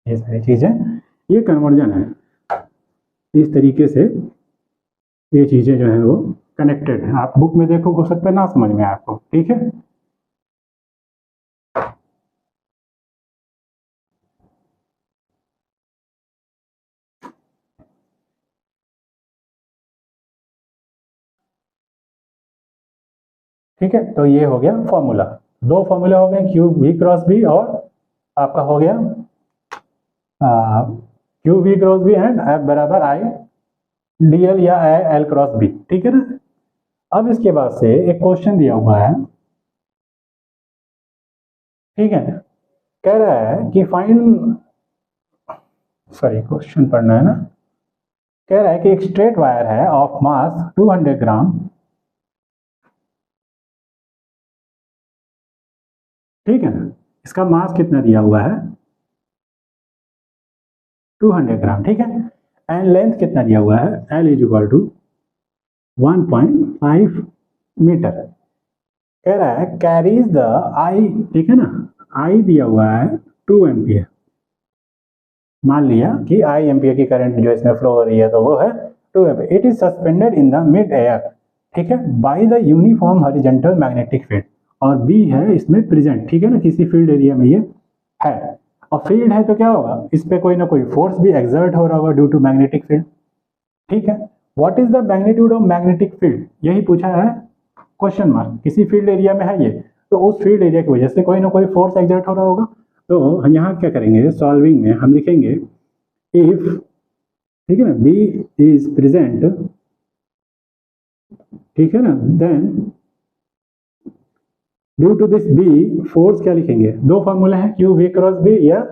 Speaker 1: ये सारी चीज़ें, ये कन्वर्जन है, इस तरीके से ये चीज़ें जो है वो कनेक्टेड है। आप बुक में देखो, हो सकता है ना समझ में आपको, ठीक है। ठीक है, तो ये हो गया फॉर्मूला, दो फॉर्मूला हो गए, क्यू वी क्रॉस बी और आपका हो गया Q we cross B and F बराबर आई डी एल या एल क्रॉस बी, ठीक है ना। अब इसके बाद से एक क्वेश्चन दिया हुआ है, ठीक है, कह रहा है कि फाइंड, सॉरी क्वेश्चन पढ़ना है ना, कह रहा है कि एक स्ट्रेट वायर है ऑफ मास 200 ग्राम, ठीक है ना, इसका मास कितना दिया हुआ है 200 ग्राम, ठीक है, एंड लेंथ कितना दिया हुआ है, L is equal to 1.5 metre, कह रहा है कैरीज द आई, ठीक है ना, आई दिया हुआ है 2 एम्पियर, मान लिया कि आई एम्पियर की करंट जो इसमें फ्लो हो रही है तो वो है 2 ampere, it is suspended in the mid air, ठीक है, by the uniform horizontal magnetic field, और बी है इसमें प्रेजेंट, ठीक है ना, किसी फील्ड एरिया में ये है, और फील्ड है तो क्या होगा, इस पे कोई ना कोई फोर्स भी एक्सर्ट हो रहा होगा ड्यू टू मैग्नेटिक फील्ड, ठीक है। What is the magnitude of magnetic field, यही पूछा है क्वेश्चन मार्क, किसी फील्ड एरिया में है ये, तो उस फील्ड एरिया की वजह से कोई ना कोई फोर्स एक्सर्ट हो रहा होगा, तो यहाँ क्या करेंगे, सॉल्विंग में हम लिखेंगे इफ, ठीक है ना, बी इज प्रेजेंट ठीक है ना। Then due to this B, force क्या लिखेंगे, दो फॉर्मूला है, क्यू वी क्रॉस बी या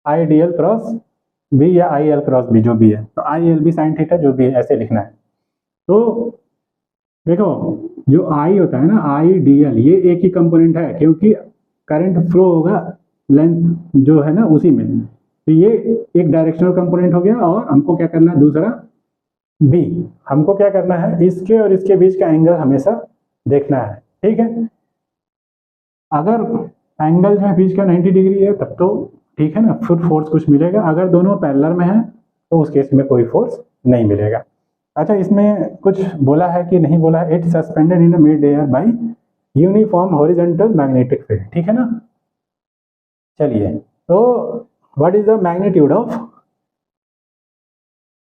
Speaker 1: I D L cross B या आई एल क्रॉस बी, जो भी है, तो I L B sine theta जो भी है ऐसे लिखना है। तो देखो जो आई होता है ना, आई डी एल, ये एक ही कंपोनेंट है क्योंकि करंट फ्लो होगा लेंथ जो है ना उसी में, तो ये एक डायरेक्शनल कंपोनेंट हो गया। और हमको क्या करना है दूसरा बी, हमको क्या करना है इसके और इसके बीच का एंगल हमेशा देखना है, ठीक है। अगर एंगल जो है बीच का 90 डिग्री है तब तो ठीक है ना, फिर फोर्स कुछ मिलेगा। अगर दोनों पैरेलल में है तो उस केस में कोई फोर्स नहीं मिलेगा। अच्छा, इसमें कुछ बोला है कि नहीं बोला है, it suspended in mid air by uniform horizontal magnetic field, ठीक है ना। चलिए, तो what is the magnitude of,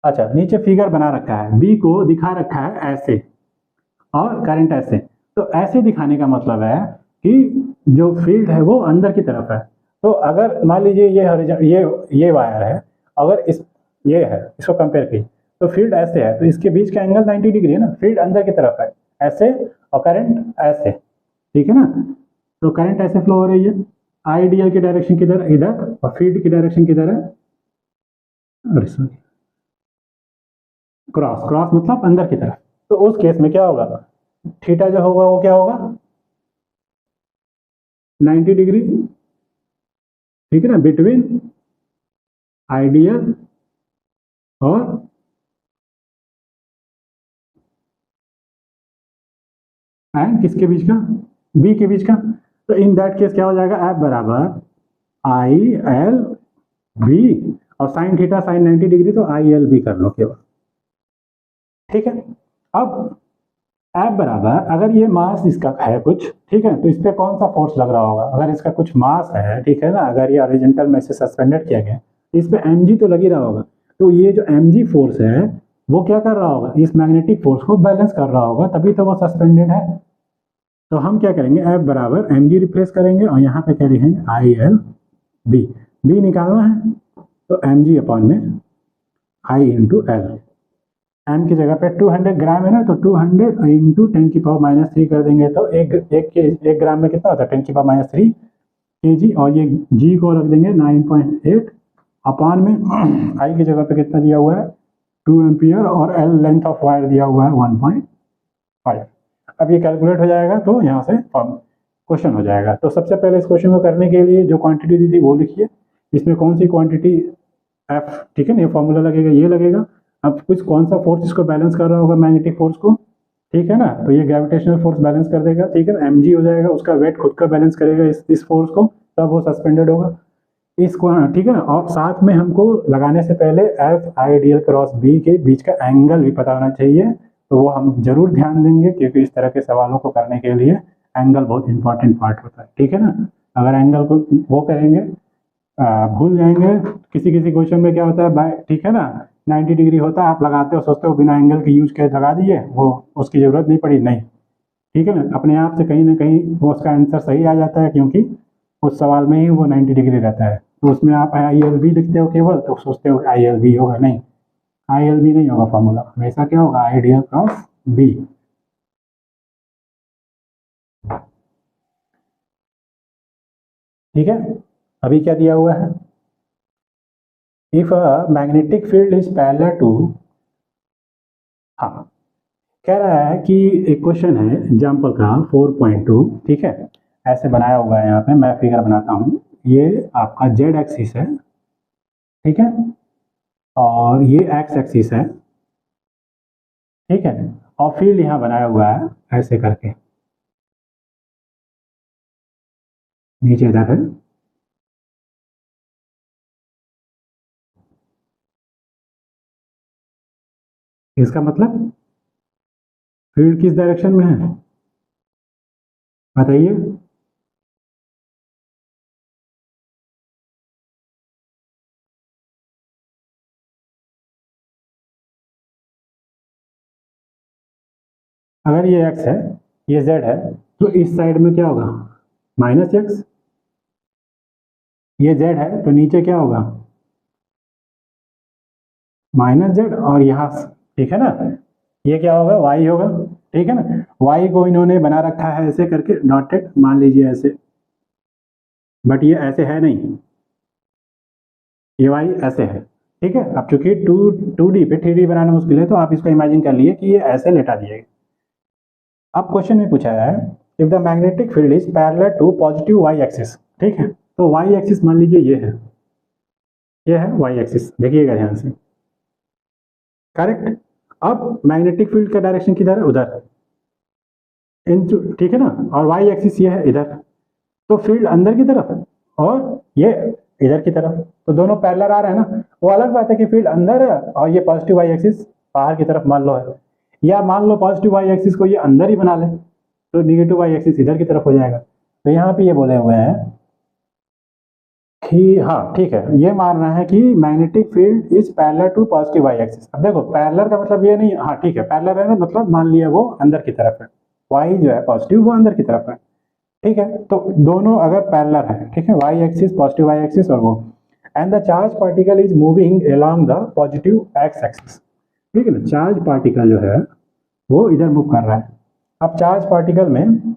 Speaker 1: अच्छा नीचे फिगर बना रखा है, बी को दिखा रखा है ऐसे और करंट ऐसे। तो ऐसे दिखाने का मतलब है कि जो फील्ड है वो अंदर की तरफ है। तो अगर मान लीजिए ये वायर है, अगर इस ये है, इसको कंपेयर की, तो फील्ड ऐसे है तो इसके बीच का एंगल 90 डिग्री है ना, फील्ड अंदर की तरफ है ऐसे और करंट ऐसे, ठीक है ना। तो करंट ऐसे फ्लो हो रही है, आईडीएल की डायरेक्शन किधर, इधर, और फील्ड की डायरेक्शन किधर है, अरे सॉरी, क्रॉस, क्रॉस मतलब अंदर की तरफ। तो उस केस में क्या होगा, थीटा जो होगा वो क्या होगा 90 डिग्री, ठीक है ना, बिटवीन आइडियल और एंड किसके बीच का, बी के बीच का। तो इन दैट केस क्या हो जाएगा, एफ बराबर आई एल बी, और साइन थीटा साइन 90 डिग्री, तो आई एल बी कर लो केवल, ठीक है। अब एफ बराबर, अगर ये मास इसका है कुछ, ठीक है, तो इस पर कौन सा फोर्स लग रहा होगा, अगर इसका कुछ मास है, ठीक है ना, अगर ये हॉरिजॉन्टल में से सस्पेंडेड किया गया तो इस पर एम जी तो लग ही रहा होगा। तो ये जो एम जी फोर्स है वो क्या कर रहा होगा, इस मैग्नेटिक फोर्स को बैलेंस कर रहा होगा, तभी तो वो सस्पेंडेड है। तो हम क्या करेंगे, एफ बराबर एम जी रिप्लेस करेंगे और यहाँ पे क्या लिखेंगे, आई एल बी, बी निकालना है तो एम जी अपॉन में आई इंटू एल, एम की जगह पे 200 ग्राम है ना, तो 200 इंटू 10⁻³ कर देंगे तो एक ग्राम में कितना होता है 10⁻³ kg, और ये जी को रख देंगे 9.8 अपान में आई की जगह पे कितना दिया हुआ है 2 एम्पियर, और एल लेंथ ऑफ वायर दिया हुआ है 1.5। अब ये कैलकुलेट हो जाएगा तो यहाँ से क्वेश्चन हो जाएगा। तो सबसे पहले इस क्वेश्चन को करने के लिए जो क्वांटिटी दी थी वो लिखिए, इसमें कौन सी क्वांटिटी एफ, ठीक है ना, ये फॉर्मूला लगेगा, ये लगेगा। अब कुछ कौन सा फोर्स इसको बैलेंस कर रहा होगा मैग्नेटिक फोर्स को, ठीक है ना, तो ये ग्रेविटेशनल फोर्स बैलेंस कर देगा, ठीक है ना, एम जी हो जाएगा, उसका वेट खुद का बैलेंस करेगा इस फोर्स को, तब वो सस्पेंडेड होगा इसको, ठीक है ना। और साथ में हमको लगाने से पहले F I D L cross B के बीच का एंगल भी पता होना चाहिए, तो वो हम जरूर ध्यान देंगे क्योंकि इस तरह के सवालों को करने के लिए एंगल बहुत इंपॉर्टेंट पार्ट होता है, ठीक है ना। अगर एंगल को वो करेंगे भूल जाएंगे, किसी किसी क्वेश्चन में क्या होता है बाय, ठीक है ना, 90 डिग्री होता है, आप लगाते हो सोचते हो बिना एंगल के यूज के लगा दिए, वो उसकी जरूरत नहीं पड़ी, नहीं, ठीक है ना, अपने आप से कहीं ना कहीं वो उसका आंसर सही आ जाता है क्योंकि उस सवाल में ही वो 90 डिग्री रहता है। तो उसमें आप आई एल बी लिखते हो केवल, तो सोचते हो आई एल बी होगा, नहीं, आई एल बी नहीं होगा फॉर्मूला, हमेशा क्या होगा I D L cross B. ठीक है, अभी क्या दिया हुआ है, if a magnetic field is parallel to, हाँ कह रहा है कि एक क्वेश्चन है एग्जाम्पल का 4.2, ठीक है, ऐसे बनाया हुआ है, यहाँ पे मैं फिगर बनाता हूँ, ये आपका जेड एक्सिस है, ठीक है, और ये एक्स एक्सिस है, ठीक है, और फील्ड यहाँ बनाया हुआ है ऐसे करके, नीचे इधर है, इसका मतलब फील्ड किस डायरेक्शन में है बताइए, अगर ये एक्स है ये जेड है तो इस साइड में क्या होगा माइनस एक्स, ये जेड है तो नीचे क्या होगा माइनस जेड, और यहाँ, ठीक है ना, ये क्या होगा वाई होगा, ठीक है ना। वाई को इन्होंने बना रखा है ऐसे करके डॉटेड, मान लीजिए ऐसे, बट ये ऐसे है नहीं, ये वाई ऐसे है, ठीक है। अब चूंकि 2D पे 3D बनाना मुश्किल है, तो आप इसको इमेजिन कर लिए कि ये ऐसे लेटा दिएगा। अब क्वेश्चन में पूछा है if the magnetic field is parallel to positive Y axis, ठीक है। तो वाई एक्सिस मान लीजिए ये है वाई एक्सिस, देखिएगा ध्यान से, करेक्ट। अब मैग्नेटिक फील्ड का डायरेक्शन किधर है, उधर, ठीक है ना, और वाई एक्सिस ये है इधर, तो फील्ड अंदर की तरफ और ये इधर की तरफ, तो दोनों पैरेलल आ रहे हैं ना। वो अलग बात है कि फील्ड अंदर है और ये पॉजिटिव वाई एक्सिस बाहर की तरफ मान लो है, या मान लो पॉजिटिव वाई एक्सिस को ये अंदर ही बना ले, तो निगेटिव वाई एक्सिस इधर की तरफ हो जाएगा। तो यहाँ पे ये बोले हुए हैं कि हाँ ठीक है, ये मान रहा है कि magnetic field is parallel to positive Y axis. अब देखो पैरेलल का मतलब ये नहीं, हाँ ठीक है, पैरेलल है ना, मतलब मान लिया वो अंदर की तरफ है, वाई जो है पॉजिटिव वो अंदर की तरफ है, ठीक है। तो दोनों अगर पैरेलल है, ठीक है, Y axis, positive Y axis और वो, and the charge particle is moving along the positive X axis, ठीक है ना। चार्ज पार्टिकल जो है वो इधर मूव कर रहा है। अब चार्ज पार्टिकल में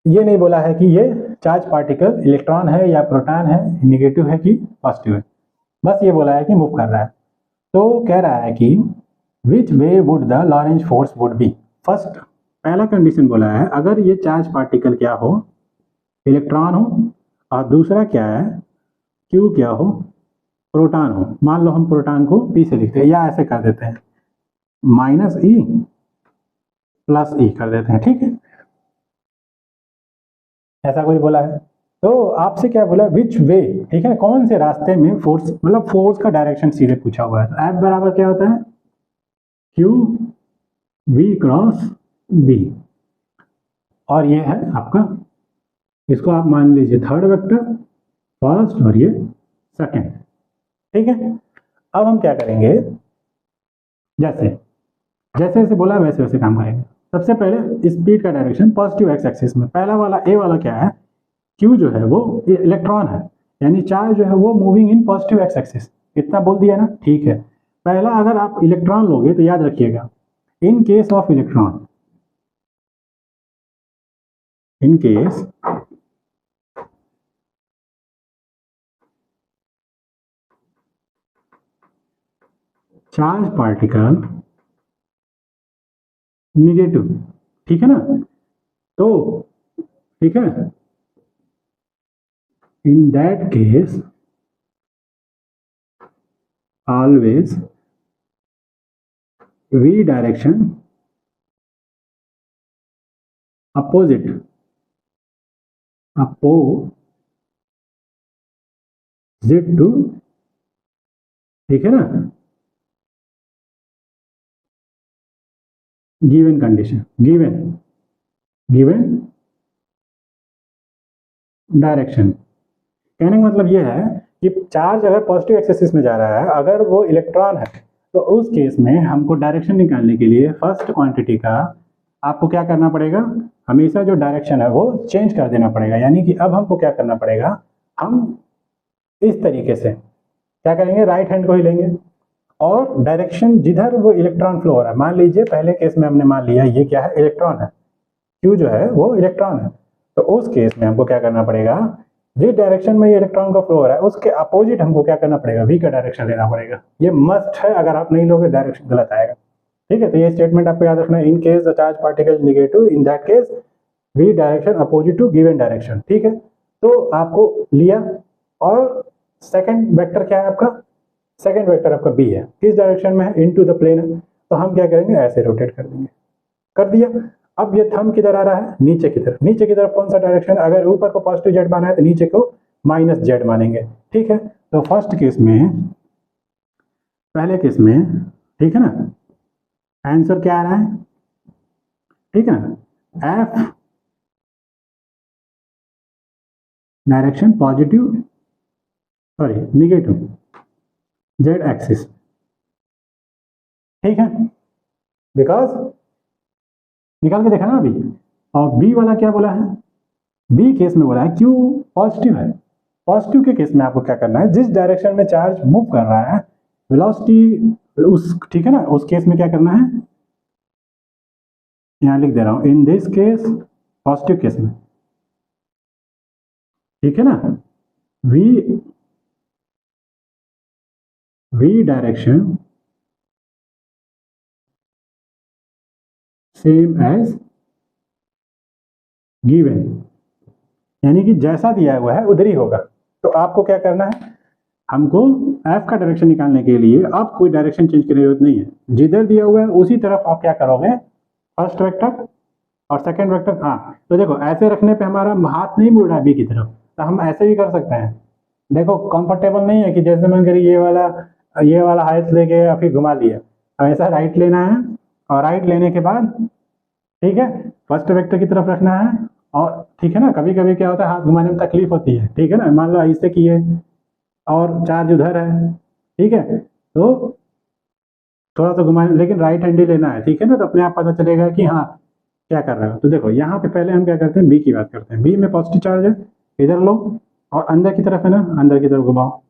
Speaker 1: ये नहीं बोला है कि ये चार्ज पार्टिकल इलेक्ट्रॉन है या प्रोटॉन है, निगेटिव है कि पॉजिटिव है, बस ये बोला है कि मूव कर रहा है। तो कह रहा है कि which way would the Lorentz force would be. First पहला कंडीशन बोला है अगर ये चार्ज पार्टिकल क्या हो, इलेक्ट्रॉन हो, और दूसरा क्या है, क्यू क्या हो, प्रोटॉन हो। मान लो हम प्रोटॉन को पी से लिखते हैं, या ऐसे कर देते हैं माइनस ई प्लस ई कर देते हैं, ठीक है, ऐसा कोई बोला है। तो आपसे क्या बोला, विच वे, ठीक है, कौन से रास्ते में फोर्स, मतलब फोर्स का डायरेक्शन सीधे पूछा हुआ है। तो एफ बराबर क्या होता है, क्यू वी क्रॉस बी, और ये है आपका, इसको आप मान लीजिए थर्ड वेक्टर, फर्स्ट और ये सेकंड, ठीक है। अब हम क्या करेंगे, जैसे जैसे जैसे बोला वैसे वैसे काम करेंगे। सबसे पहले स्पीड का डायरेक्शन पॉजिटिव एक्स एक्सिस में, पहला वाला ए वाला क्या है, क्यू जो है वो इलेक्ट्रॉन है, यानी चार्ज जो है वो moving in positive X axis, इतना बोल दिया ना, ठीक है। पहला अगर आप इलेक्ट्रॉन लोगे तो याद रखिएगा, in case of electron, in case charge particle negative, ठीक है ना, तो ठीक है, in that case always v direction opposite to, ठीक है ना, गिवन कंडीशन, गिवन डायरेक्शन। कहने का मतलब ये है कि चार्ज अगर पॉजिटिव एक्सिस में जा रहा है, अगर वो इलेक्ट्रॉन है, तो उस केस में हमको डायरेक्शन निकालने के लिए फर्स्ट क्वांटिटी का आपको क्या करना पड़ेगा, हमेशा जो डायरेक्शन है वो चेंज कर देना पड़ेगा। यानी कि अब हमको क्या करना पड़ेगा, हम इस तरीके से क्या करेंगे, राइट हैंड को ही लेंगे और डायरेक्शन जिधर वो इलेक्ट्रॉन फ्लो हो रहा है, मान लीजिए पहले केस में हमने मान लिया ये क्या है, इलेक्ट्रॉन है, क्यू जो है वो इलेक्ट्रॉन है, तो उस केस में हमको क्या करना पड़ेगा, जिस डायरेक्शन में ये इलेक्ट्रॉन का फ्लो हो रहा है उसके अपोजिट हमको क्या करना पड़ेगा, वी का डायरेक्शन लेना पड़ेगा। ये मस्ट है, अगर आप नहीं लोगे डायरेक्शन गलत आएगा, ठीक है। तो ये स्टेटमेंट आपको याद रखना है, in case the charge particle negative, in that case V direction opposite to given direction, ठीक है। तो आपको लिया, और सेकंड वेक्टर क्या है आपका, सेकंड वेक्टर आपका बी है, किस डायरेक्शन में है, इनटू द प्लेन है, तो हम क्या करेंगे, ऐसे रोटेट कर देंगे, कर दिया। अब ये थंब किधर आ रहा है, नीचे की तरफ, नीचे की तरफ कौन सा डायरेक्शन, अगर ऊपर को पॉजिटिव जेड माना है तो नीचे को माइनस जेड मानेंगे, ठीक है। तो फर्स्ट केस में, पहले केस में, ठीक है ना, आंसर क्या आ रहा है, ठीक है ना, F direction positive, sorry negative Z axis, ठीक है, बिकॉज निकाल के देखा ना अभी। और बी वाला क्या बोला है, बी केस में बोला है क्यू पॉजिटिव है, पॉजिटिव के केस में आपको क्या करना है, जिस डायरेक्शन में चार्ज मूव कर रहा है वेलोसिटी उस, ठीक है ना, उस केस में क्या करना है, यहाँ लिख दे रहा हूँ, in this case, positive case में, ठीक है ना, V direction same as given, यानी कि जैसा दिया हुआ है उधर ही होगा। तो आपको क्या करना है, हमको एफ का डायरेक्शन निकालने के लिए आप कोई डायरेक्शन चेंज करने की जरूरत नहीं है, जिधर दिया हुआ है उसी तरफ आप क्या करोगे, फर्स्ट वेक्टर और सेकंड वेक्टर। हाँ, तो देखो ऐसे रखने पे हमारा हाथ नहीं मुड़ रहा है बी की तरफ, तो हम ऐसे भी कर सकते हैं। देखो कंफर्टेबल नहीं है कि जैसे मन करी ये वाला हाथ लेके या फिर घुमा लिया, हमेशा राइट लेना है, और राइट लेने के बाद ठीक है फर्स्ट वेक्टर की तरफ रखना है। और ठीक है ना, कभी कभी क्या होता है हाथ घुमाने में तकलीफ होती है, ठीक है ना, मान लो ऐसे किए और चार्ज उधर है, ठीक है, तो थोड़ा सा घुमाने, लेकिन राइट हैंड ही लेना है, ठीक है ना, तो अपने आप पता चलेगा कि हाँ क्या कर रहे हो। तो देखो यहाँ पे पहले हम क्या करते हैं, बी की बात करते हैं, बी में पॉजिटिव चार्ज है, इधर लो, और अंदर की तरफ है ना, अंदर की तरफ घुमाओ,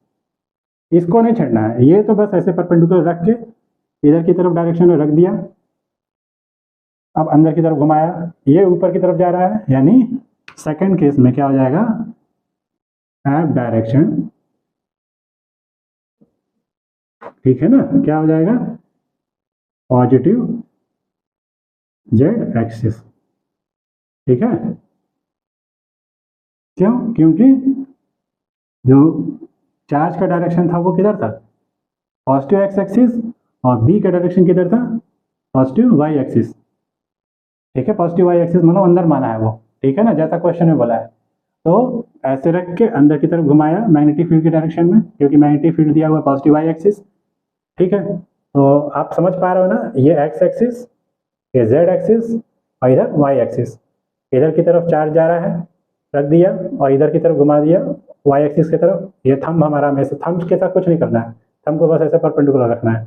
Speaker 1: इसको नहीं छेड़ना है, ये तो बस ऐसे परपेंडिकुलर रख के इधर की तरफ डायरेक्शन में रख दिया। अब अंदर की तरफ घुमाया, ये ऊपर की तरफ जा रहा है, यानी सेकंड केस में क्या हो जाएगा, एफ डायरेक्शन, ठीक है ना, क्या हो जाएगा, पॉजिटिव जेड एक्सिस, ठीक है। क्यों, क्योंकि जो चार्ज का डायरेक्शन था वो किधर था, पॉजिटिव एक्स एक्सिस, और बी का डायरेक्शन किधर था, पॉजिटिव वाई एक्सिस, ठीक है, पॉजिटिव वाई एक्सिस मतलब अंदर माना है वो, ठीक है ना, जैसा क्वेश्चन में बोला है। तो ऐसे रख के अंदर की तरफ घुमाया मैग्नेटिक फील्ड के डायरेक्शन में, क्योंकि मैग्नेटिक फील्ड दिया हुआ पॉजिटिव वाई एक्सिस, ठीक है। तो आप समझ पा रहे हो ना, ये एक्स एक्सिस, ये जेड एक्सिस, और इधर वाई एक्सिस, इधर की तरफ चार्ज जा रहा है, रख दिया, और इधर की तरफ घुमा दिया वाई एक्सिस की तरफ। ये थंब हमारा हमेशा, थंब के साथ कुछ नहीं करना है, थंब को बस ऐसे परपेंडिकुलर रखना है,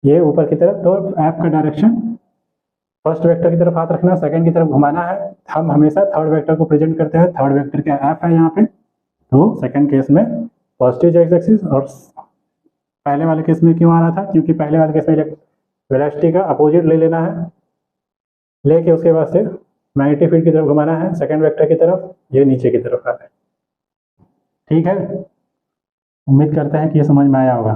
Speaker 1: ये ऊपर की तरफ। तो एफ का डायरेक्शन फर्स्ट वेक्टर की तरफ हाथ रखना है, सेकंड की तरफ घुमाना है, हम हमेशा थर्ड वेक्टर को प्रेजेंट करते हैं, थर्ड वेक्टर का एफ है यहाँ पे। तो सेकंड केस में पॉजिटिव एक्स एक्सिस, और पहले वाले केस में क्यों आ रहा था, क्योंकि पहले वाले केस में वेलोसिटी का अपोजिट ले लेना है, लेके उसके बाद से मैग्नेटिक फील्ड की तरफ घुमाना है, सेकंड वेक्टर की तरफ, ये नीचे की तरफ आ रहा है, ठीक है। उम्मीद करते हैं कि ये समझ में आया होगा।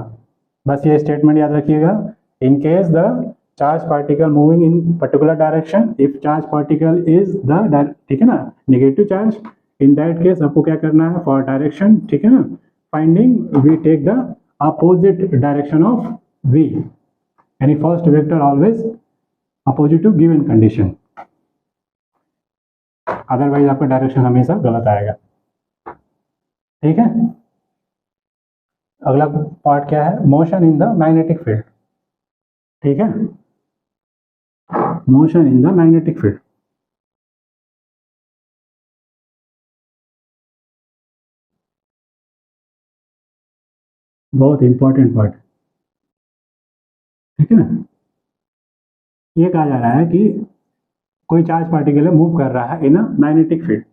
Speaker 1: बस ये स्टेटमेंट याद रखिएगा, in case the charge particle moving in particular direction, if charge particle is the, ठीक है ना, negative charge, in that case आपको क्या करना है, फॉर डायरेक्शन, ठीक है ना, finding we take the opposite direction of v, यानी first vector always opposite to given condition, otherwise आपका डायरेक्शन हमेशा गलत आएगा, ठीक है। अगला पार्ट क्या है, motion in the magnetic field, ठीक है, motion in the magnetic field. बहुत इंपॉर्टेंट पार्ट, ठीक है ना। ये कहा जा रहा है कि कोई चार्ज पार्टिकल मूव कर रहा है इन अ मैग्नेटिक फील्ड।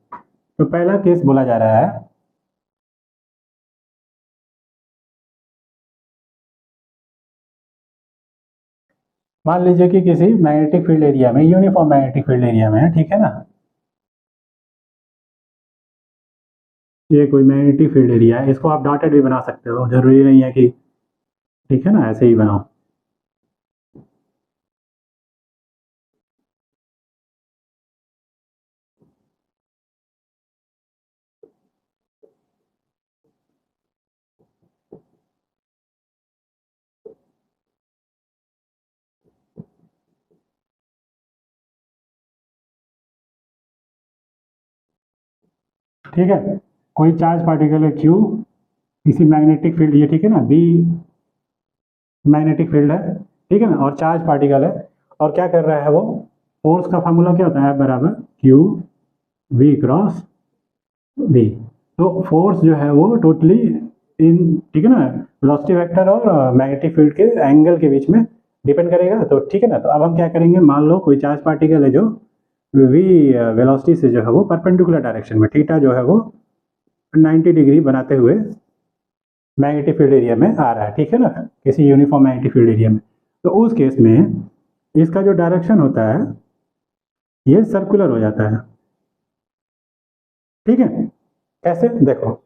Speaker 1: तो पहला केस बोला जा रहा है, मान लीजिए कि किसी मैग्नेटिक फील्ड एरिया में, यूनिफॉर्म मैग्नेटिक फील्ड एरिया में है, ठीक है ना, ये कोई मैग्नेटिक फील्ड एरिया है, इसको आप डॉटेड भी बना सकते हो, जरूरी नहीं है कि, ठीक है ना, ऐसे ही बनाओ। ठीक है, कोई चार्ज पार्टिकल है क्यू, इसी मैग्नेटिक फील्ड, ये ठीक है ना, बी मैग्नेटिक फील्ड है, ठीक है ना, और चार्ज पार्टिकल है, और क्या कर रहा है वो, फोर्स का फार्मूला क्या होता है, बराबर क्यू वी क्रॉस बी। तो फोर्स जो है वो टोटली इन, ठीक है ना, वेलोसिटी वेक्टर और मैग्नेटिक फील्ड के एंगल के बीच में डिपेंड करेगा। तो ठीक है ना, तो अब हम क्या करेंगे, मान लो कोई चार्ज पार्टिकल है जो वी वेलोसिटी से जो है वो परपेंडिकुलर डायरेक्शन में, थीटा जो है वो 90 डिग्री बनाते हुए मैग्नेटिक फील्ड एरिया में आ रहा है, ठीक है ना, किसी यूनिफॉर्म मैग्नेटिक फील्ड एरिया में। तो उस केस में इसका जो डायरेक्शन होता है ये सर्कुलर हो जाता है। ठीक है, कैसे देखो,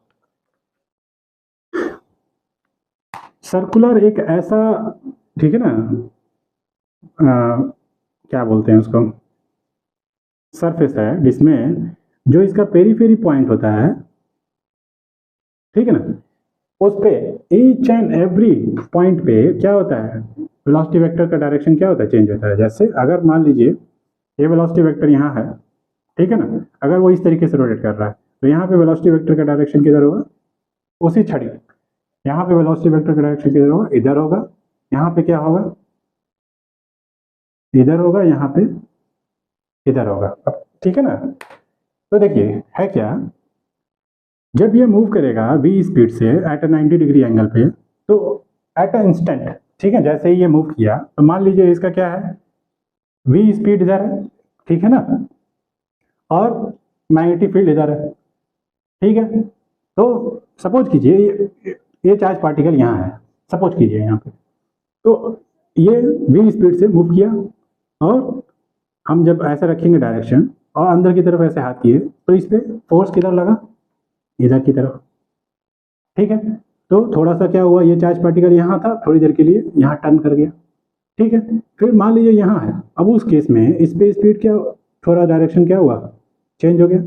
Speaker 1: सर्कुलर एक ऐसा, ठीक है ना, क्या बोलते हैं उसको, सरफेस है जिसमें जो इसका पेरीफेरी पॉइंट होता है, ठीक है ना, उस पे ईच एंड एवरी पॉइंट पे क्या होता है, वेलोसिटी वेक्टर का डायरेक्शन क्या होता है, चेंज होता है। जैसे अगर मान लीजिए ये वेलोसिटी वेक्टर यहाँ है, ठीक है ना, अगर वो इस तरीके से रोटेट कर रहा है तो यहाँ पे वेलोसिटी वेक्टर का डायरेक्शन किधर होगा, उसी छड़ी, यहाँ पे वेलोसिटी वेक्टर का डायरेक्शन किधर होगा, इधर होगा। यहाँ पे क्या होगा, इधर होगा, यहाँ पे इधर होगा। अब ठीक है ना, तो देखिए है क्या, जब ये मूव करेगा v स्पीड से एट अ 90 डिग्री एंगल पे, तो एट अ इंस्टेंट, ठीक है, जैसे ही ये मूव किया तो मान लीजिए इसका क्या है, v स्पीड इधर है, ठीक है ना, और मैग्नेटिक फील्ड इधर है, ठीक है। तो सपोज कीजिए ये चार्ज पार्टिकल यहाँ है, सपोज कीजिए यहाँ पे, तो ये v स्पीड से मूव किया, और हम जब ऐसे रखेंगे डायरेक्शन और अंदर की तरफ ऐसे हाथ किए तो इस पे फोर्स किधर लगा, इधर की तरफ, ठीक है। तो थोड़ा सा क्या हुआ, ये चार्ज पार्टिकल यहाँ था, थोड़ी देर के लिए यहाँ टर्न कर गया, ठीक है। फिर मान लीजिए यहाँ है, अब उस केस में इस पे स्पीड क्या, थोड़ा डायरेक्शन क्या हुआ, चेंज हो गया।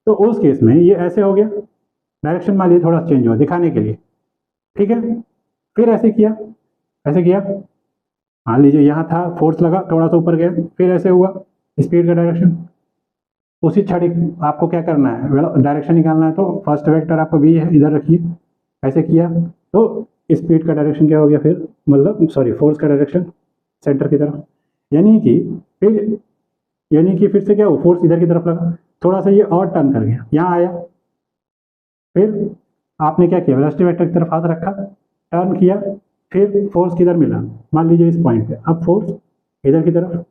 Speaker 1: तो उस केस में ये ऐसे हो गया, डायरेक्शन मान लीजिए थोड़ा चेंज हुआ दिखाने के लिए, ठीक है। फिर ऐसे किया, ऐसे किया, मान लीजिए यहाँ था, फोर्स लगा, थोड़ा सा ऊपर गया, फिर ऐसे हुआ, स्पीड का डायरेक्शन उसी छड़ी, आपको क्या करना है, डायरेक्शन निकालना है, तो फर्स्ट वेक्टर आपको v है, इधर रखिए, ऐसे किया तो स्पीड का डायरेक्शन क्या हो गया, फिर मतलब सॉरी फोर्स का डायरेक्शन सेंटर की तरफ, यानी कि फिर यानी कि फिर से क्या हो, फोर्स इधर की तरफ लगा, थोड़ा सा ये और टर्न कर गया, यहाँ आया, फिर आपने क्या किया, वेलोसिटी वेक्टर की तरफ हाथ रखा, टर्न किया, फिर फोर्स किधर मिला, मान लीजिए इस पॉइंट पे, अब फोर्स इधर की तरफ,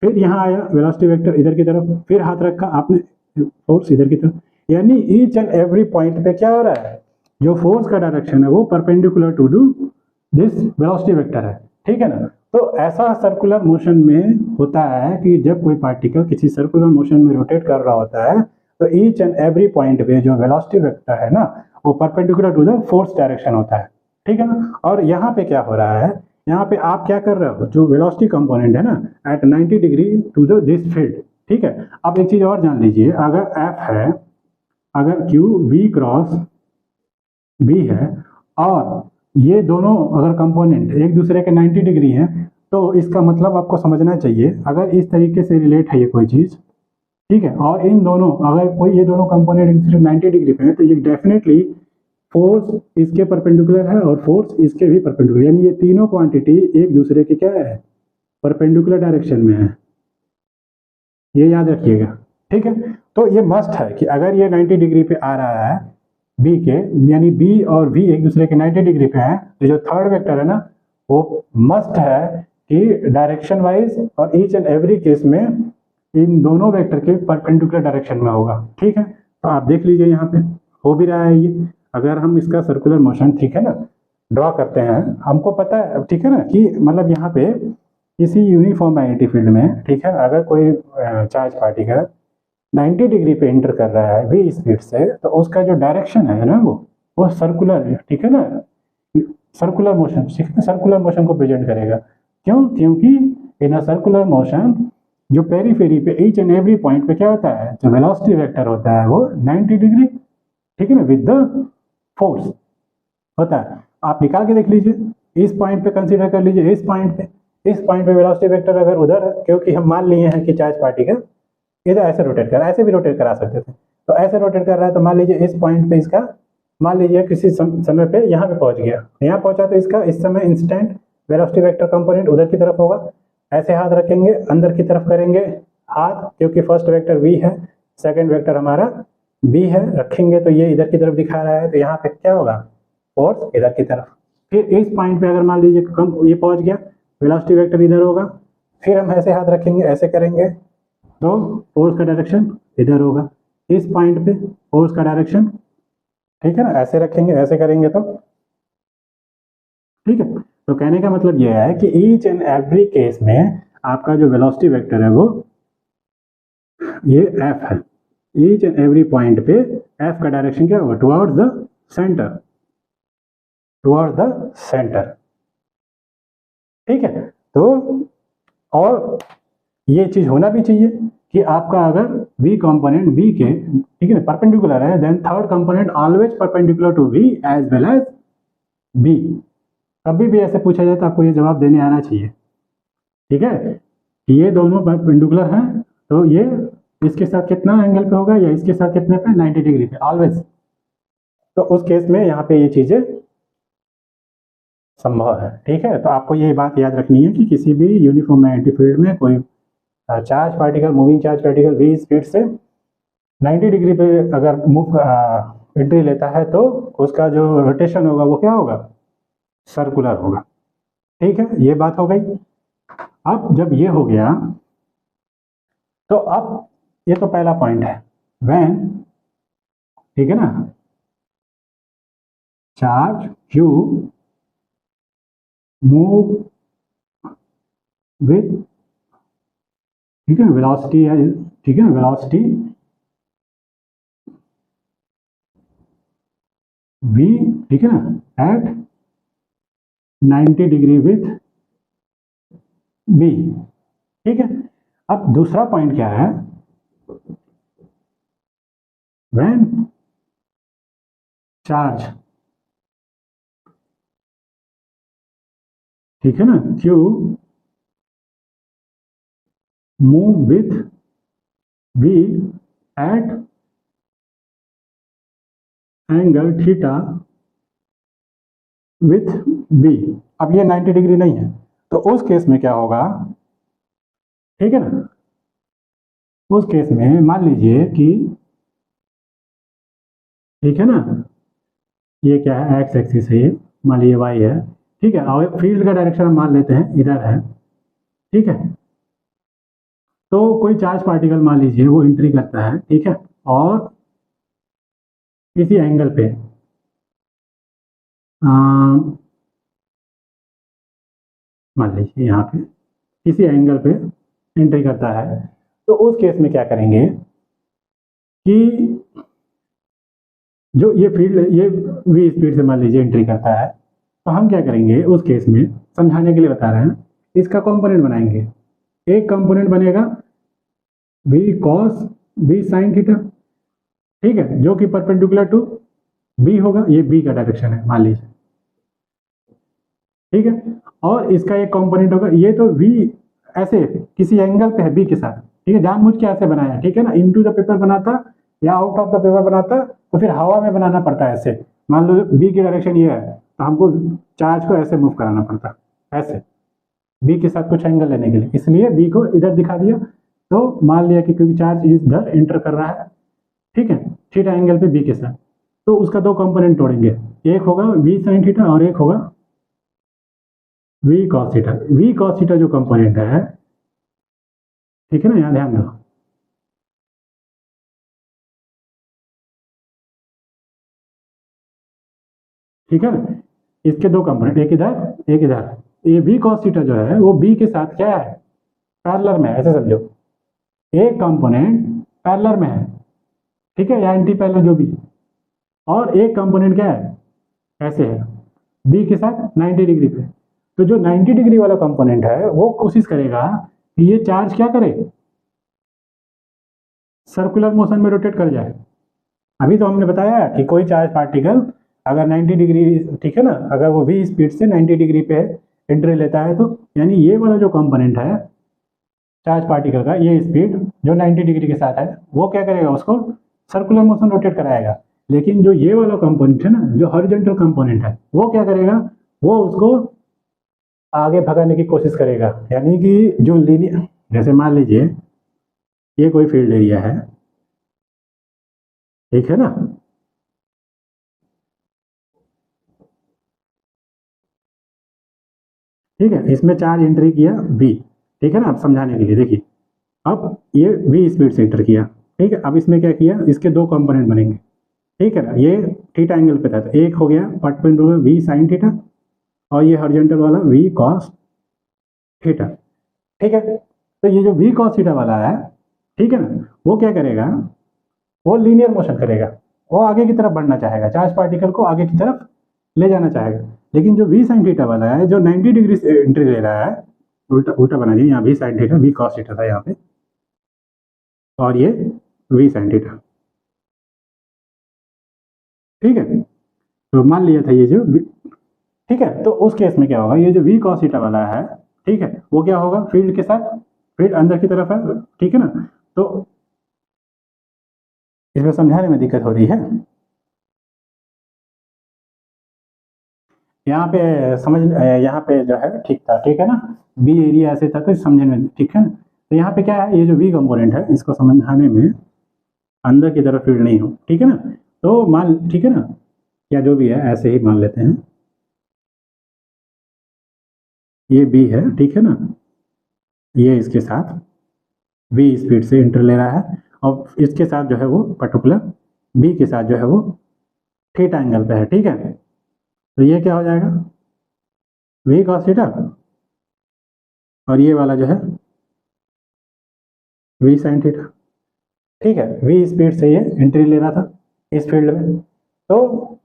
Speaker 1: फिर यहाँ आया वेलोसिटी वेक्टर इधर की तरफ, फिर हाथ रखा आपने, फोर्स इधर की तरफ, यानी ईच एंड एवरी पॉइंट पे क्या हो रहा है, जो फोर्स का डायरेक्शन है वो perpendicular to do this velocity vector है, ठीक है ना। तो ऐसा सर्कुलर मोशन में होता है कि जब कोई पार्टिकल किसी सर्कुलर मोशन में रोटेट कर रहा होता है तो ईच एंड एवरी पॉइंट पे जो वेलोसिटी वेक्टर है ना वो perpendicular to the force direction होता है, ठीक है ना। और यहाँ पे क्या हो रहा है, यहाँ पे आप क्या कर रहे हो, जो वेलोसिटी कंपोनेंट है ना at 90 degree to the this field, ठीक है। अब एक चीज और जान लीजिए, अगर एफ है, अगर क्यू v क्रॉस b है, और ये दोनों अगर कंपोनेंट एक दूसरे के 90 डिग्री हैं, तो इसका मतलब आपको समझना चाहिए, अगर इस तरीके से रिलेट है ये कोई चीज़, ठीक है, और इन दोनों अगर कोई ये दोनों कंपोनेंट एक दूसरे 90 डिग्री पे है, तो ये डेफिनेटली फोर्स इसके परपेंडिकुलर है और फोर्स इसके भी परपेंडिकुलर, यानी ये तीनों क्वांटिटी एक दूसरे के क्या है, परपेंडिकुलर डायरेक्शन में है, ये याद रखिएगा, ठीक है। तो ये मस्ट है कि अगर ये 90 डिग्री पे आ रहा है बी के, यानी बी और वी एक दूसरे के 90 डिग्री पे हैं, तो जो थर्ड वेक्टर है ना वो मस्ट है कि डायरेक्शन वाइज और ईच एंड एवरी केस में इन दोनों वेक्टर के परपेंडिकुलर डायरेक्शन में होगा, ठीक है। तो आप देख लीजिए यहाँ पे हो भी रहा है ये, अगर हम इसका सर्कुलर मोशन, ठीक है ना, ड्रॉ करते हैं, हमको पता है, ठीक है ना, कि मतलब यहाँ पे किसी यूनिफॉर्म मैग्नेटिक फील्ड में, ठीक है, अगर कोई चार्ज पार्टिकल 90 डिग्री पे एंटर कर रहा है v स्पीड से, तो उसका जो डायरेक्शन है ना वो सर्कुलर है, ठीक है ना, सर्कुलर मोशन, सर्कुलर मोशन को प्रेजेंट करेगा। क्यों, क्योंकि इन अ सर्कुलर मोशन जो पेरीफेरी पे ईच एंड एवरी पॉइंट पे क्या होता है, जो वेलोसिटी वेक्टर होता है वो 90 डिग्री, ठीक है ना, विद द फोर्स होता है। आप निकाल के देख लीजिए, इस पॉइंट पे कंसीडर कर लीजिए, इस पॉइंट पे वेलोसिटी वेक्टर अगर उधर है, क्योंकि हम मान लिए हैं कि चार्ज पार्टिकल इधर ऐसे रोटेट कर, ऐसे भी रोटेट करा सकते थे, तो ऐसे रोटेट कर रहा है, तो मान लीजिए इस पॉइंट पे इसका, मान लीजिए किसी समय पे यहाँ पे पहुंच गया, यहाँ पहुंचा तो इसका इस समय इंस्टेंट वेलोसिटी वेक्टर कंपोनेंट उधर की तरफ होगा, ऐसे हाथ रखेंगे, अंदर की तरफ करेंगे हाथ, क्योंकि फर्स्ट वेक्टर v है, सेकंड वेक्टर हमारा b है, रखेंगे तो ये इधर की तरफ दिखा रहा है, तो यहाँ पे क्या होगा, फोर्स इधर की तरफ। फिर इस पॉइंट पे अगर मान लीजिए कम ये पहुंच गया, वेलोसिटी वेक्टर इधर होगा, फिर हम ऐसे हाथ रखेंगे, ऐसे करेंगे, तो फोर्स का डायरेक्शन इधर होगा, इस पॉइंट पे फोर्स का डायरेक्शन, ठीक है ना, ऐसे रखेंगे, ऐसे करेंगे तो ठीक है। तो कहने का मतलब यह है कि ईच एंड एवरी केस में आपका जो वेलोसिटी वेक्टर है वो ये एफ है, ईच एंड एवरी पॉइंट पे एफ का डायरेक्शन क्या होगा, towards the centre, towards the centre. ठीक है, तो और ये चीज होना भी चाहिए कि आपका अगर बी कंपोनेंट बी के, ठीक है ना, परपेंडिकुलर है, then third component always perpendicular to B as well as B. कभी भी ऐसे पूछा जाए तो आपको ये जवाब देने आना चाहिए। ठीक है, कि ये दोनों परपेंडिकुलर हैं, तो ये इसके साथ कितना एंगल पे होगा या इसके साथ कितने पे, 90 डिग्री पे ऑलवेज। तो उस केस में यहाँ पे ये चीजें संभव है। ठीक है, तो आपको ये बात याद रखनी है कि किसी भी यूनिफॉर्म मैग्नेटिक फील्ड में कोई charge particle, moving charge particle v speed से 90 डिग्री पे अगर मूव एंट्री लेता है तो उसका जो रोटेशन होगा वो क्या होगा, सर्कुलर होगा। ठीक है, ये बात हो गई। अब जब ये हो गया तो अब ये तो पहला पॉइंट है, व्हेन, ठीक है ना, चार्ज q मूव विथ, ठीक है, वेलोसिटी है, ठीक है ना, वेलोसिटी v, ठीक है ना, एट 90 डिग्री विथ b। ठीक है, अब दूसरा पॉइंट क्या है, व्हेन चार्ज, ठीक है ना, q move with v at angle theta with b। अब ये 90 डिग्री नहीं है, तो उस केस में क्या होगा, ठीक है ना, उस केस में मान लीजिए कि, ठीक है ना, ये क्या है, एक्स एक्सिस है, ये मान लीजिए वाई है। ठीक है, और फील्ड का डायरेक्शन हम मान लेते हैं इधर है। ठीक है, तो कोई चार्ज पार्टिकल मान लीजिए वो एंट्री करता है, ठीक है, और किसी एंगल पे मान लीजिए यहाँ पे किसी एंगल पे एंट्री करता है, तो उस केस में क्या करेंगे कि जो ये फील्ड ये v स्पीड से मान लीजिए एंट्री करता है, तो हम क्या करेंगे उस केस में, समझाने के लिए बता रहे हैं, इसका कंपोनेंट बनाएंगे। एक कंपोनेंट बनेगा v cos v sin theta, ठीक है, जो कि परपेंडिकुलर टू b होगा, ये b का डायरेक्शन है मान लीजिए। ठीक है, और इसका एक कंपोनेंट होगा, ये तो v ऐसे किसी एंगल पे है b के साथ, ठीक है, जानबूझ के ऐसे बनाया, ठीक है ना, इनटू द पेपर बनाता या आउट ऑफ द पेपर बनाता तो फिर हवा में बनाना पड़ता है ऐसे। मान लो b की डायरेक्शन ये है तो हमको चार्ज को ऐसे मूव कराना पड़ता, ऐसे b के साथ कुछ एंगल लेने के लिए, इसलिए b को इधर दिखा दिया। तो मान लिया कि क्योंकि चार्ज इधर एंटर कर रहा है, ठीक है, थीटा एंगल पे b के साथ, तो उसका दो कंपोनेंट तोड़ेंगे, एक होगा v sin थीटा और एक होगा v cos theta. v cos theta जो कंपोनेंट है, ठीक है ना, यहाँ ध्यान दो, ठीक है ना, इसके दो कंपोनेंट, एक इधर एक इधर, ये v cos थीटा जो है वो b के साथ क्या है, पैरेलल में है, ऐसे समझो, एक कंपोनेंट पैरेलल में है, ठीक है, या एंटी पैरेलल जो भी, और एक कंपोनेंट क्या है, ऐसे है b के साथ 90 डिग्री पे। तो जो 90 डिग्री वाला कंपोनेंट है वो कोशिश करेगा कि ये चार्ज क्या करे, सर्कुलर मोशन में रोटेट कर जाए। अभी तो हमने बताया कि कोई चार्ज पार्टिकल अगर 90 डिग्री, ठीक है ना, अगर वो v स्पीड से 90 डिग्री पे एंट्री लेता है, तो यानी ये वाला जो कंपोनेंट है चार्ज पार्टिकल का, ये स्पीड जो 90 डिग्री के साथ है, वो क्या करेगा, उसको सर्कुलर मोशन रोटेट कराएगा। लेकिन जो ये वाला कंपोनेंट है ना, जो हॉरिजॉन्टल कंपोनेंट है, वो क्या करेगा, वो उसको आगे भगाने की कोशिश करेगा। यानी कि जो लीनियर, जैसे मान लीजिए ये कोई फील्ड एरिया है, ठीक है ना, ठीक है, इसमें चार्ज एंट्री किया v, ठीक है ना, अब समझाने के लिए देखिए, अब ये v स्पीड से एंटर किया, ठीक है, अब इसमें क्या किया, इसके दो कंपोनेंट बनेंगे, ठीक है ना, ये थीटा एंगल पे था, तो एक हो गया परपेंडिकुलर v sin थीटा और ये हॉरिजॉन्टल वाला v cos थीटा। ठीक है, तो ये जो v cos थीटा वाला है, ठीक है ना, वो क्या करेगा, वो लीनियर मोशन करेगा, वो आगे की तरफ बढ़ना चाहेगा, चार्ज पार्टिकल को आगे की तरफ ले जाना चाहेगा। लेकिन जो वी साइन थीटा वाला है, जो 90 डिग्री से एंट्री ले रहा है, उल्टा उल्टा बना दिया, यहाँ V sine theta, V cos theta था यहाँ पे, और ये वी साइन थीटा, ठीक है। तो मान लिया था ये जो, ठीक है, तो उस केस में क्या होगा, ये जो वी कॉस थीटा वाला है, ठीक है, वो क्या होगा, फील्ड के साथ, फील्ड अंदर की तरफ है, ठीक है ना। तो इसमें समझाने में दिक्कत हो रही है, यहाँ पे समझ, यहाँ पे जो है ठीक था, ठीक है ना, बी एरिया ऐसे था तो समझने में ठीक है ना। तो यहाँ पे क्या है, ये जो वी कंपोनेंट है, इसको समझाने में अंदर की तरफ फील्ड नहीं हो, ठीक है ना। तो मान, ठीक है ना, या जो भी है ऐसे ही मान लेते हैं, ये बी है, ठीक है ना, ये इसके साथ v स्पीड से इंटर ले रहा है, और इसके साथ जो है वो पर्टिकुलर b के साथ जो है वो थीटा एंगल पे है, ठीक है। तो ये क्या हो जाएगा, v cos थीटा, और ये वाला जो है v sin थीटा, ठीक है। v स्पीड से ये एंट्री ले रहा था इस फील्ड में, तो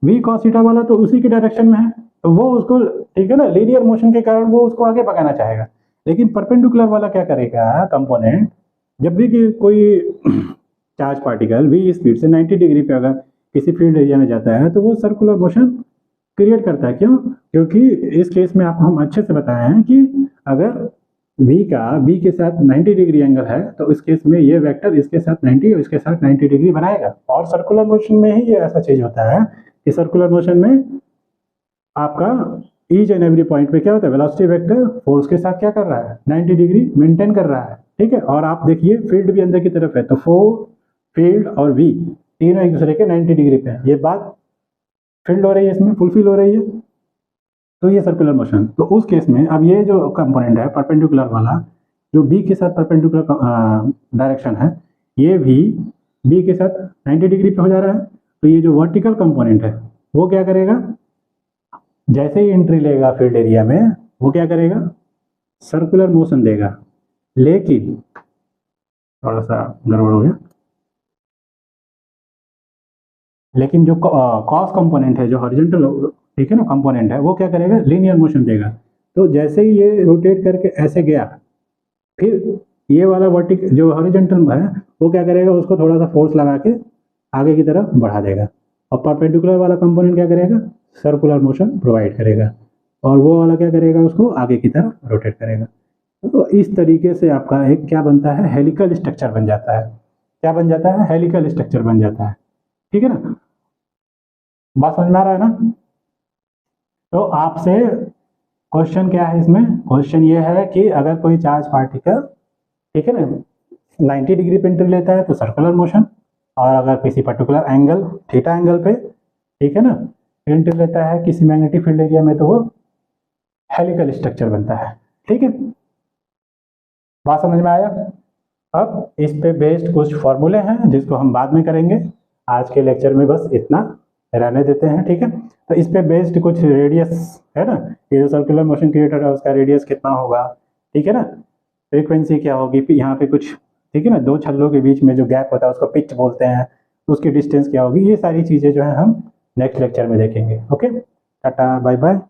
Speaker 1: v cos थीटा वाला तो उसी की डायरेक्शन में है, तो वो उसको, ठीक है ना, लीनियर मोशन के कारण वो उसको आगे भगाना चाहेगा। लेकिन परपेंडिकुलर वाला क्या करेगा कंपोनेंट, जब भी कि कोई चार्ज पार्टिकल v स्पीड से 90 डिग्री पे अगर किसी फील्ड एरिया में जाता है तो वो सर्कुलर मोशन क्रिएट करता है। क्यों, क्योंकि इस केस में आपको हम अच्छे से बताए हैं कि अगर v का b के साथ 90 डिग्री एंगल है तो इस केस में ये वेक्टर इसके साथ 90 और इसके साथ 90 डिग्री बनाएगा। और सर्कुलर मोशन में ही ये ऐसा चीज होता है कि सर्कुलर मोशन में आपका ईच एंड एवरी पॉइंट पे क्या होता है, वेलोसिटी वेक्टर फोर्स के साथ क्या कर रहा है, 90 डिग्री मेंटेन कर रहा है, ठीक है। और आप देखिए फील्ड भी अंदर की तरफ है, तो फील्ड और v तीनों एक दूसरे के 90 डिग्री पे है। ये बात फील्ड हो रही है, इसमें फुलफिल हो रही है, तो ये सर्कुलर मोशन। तो उस केस में अब ये जो कंपोनेंट है परपेंडिकुलर वाला, जो b के साथ परपेंडिकुलर डायरेक्शन है, ये भी b के साथ 90 डिग्री पे हो जा रहा है। तो ये जो वर्टिकल कंपोनेंट है वो क्या करेगा, जैसे ही एंट्री लेगा फील्ड एरिया में, वो क्या करेगा, सर्कुलर मोशन देगा। लेकिन थोड़ा सा गड़बड़ हो गया, लेकिन जो कॉस कंपोनेंट है, जो हॉरिजॉन्टल, ठीक है ना, कंपोनेंट है, वो क्या करेगा, लीनियर मोशन देगा। तो जैसे ही ये रोटेट करके ऐसे गया, फिर ये वाला वर्टिक जो हॉरिजॉन्टल है वो क्या करेगा, उसको थोड़ा सा फोर्स लगा के आगे की तरफ बढ़ा देगा। और परपेंडिकुलर वाला कंपोनेंट क्या करेगा, सर्कुलर मोशन प्रोवाइड करेगा, और वो वाला क्या करेगा, उसको आगे की तरफ रोटेट करेगा। तो इस तरीके से आपका एक क्या बनता है, हेलिकल स्ट्रक्चर बन जाता है। क्या बन जाता है, हेलिकल स्ट्रक्चर बन जाता है, ठीक है ना। बात समझ में आ रहा है ना। तो आपसे क्वेश्चन क्या है इसमें, क्वेश्चन ये है कि अगर कोई चार्ज पार्टिकल, ठीक है ना, 90 डिग्री पे एंट्री लेता है तो सर्कुलर मोशन, और अगर किसी पर्टिकुलर एंगल थीटा एंगल पे, ठीक है ना, एंट्री लेता है किसी मैग्नेटिक फील्ड एरिया में, तो वो हेलिकल स्ट्रक्चर बनता है, ठीक है। बात समझ में आया। अब इस पे बेस्ड कुछ फॉर्मूले हैं जिसको हम बाद में करेंगे, आज के लेक्चर में बस इतना रहने देते हैं, ठीक है। तो इस पे बेस्ड कुछ रेडियस है ना, ये जो सर्कुलर मोशन क्रिएटर है उसका रेडियस कितना होगा, ठीक है ना, फ्रीक्वेंसी क्या होगी, यहाँ पे कुछ, ठीक है ना, दो छल्लों के बीच में जो गैप होता है उसको पिच बोलते हैं, उसकी डिस्टेंस क्या होगी, ये सारी चीज़ें जो है हम नेक्स्ट लेक्चर में देखेंगे। Okay, tata bye bye.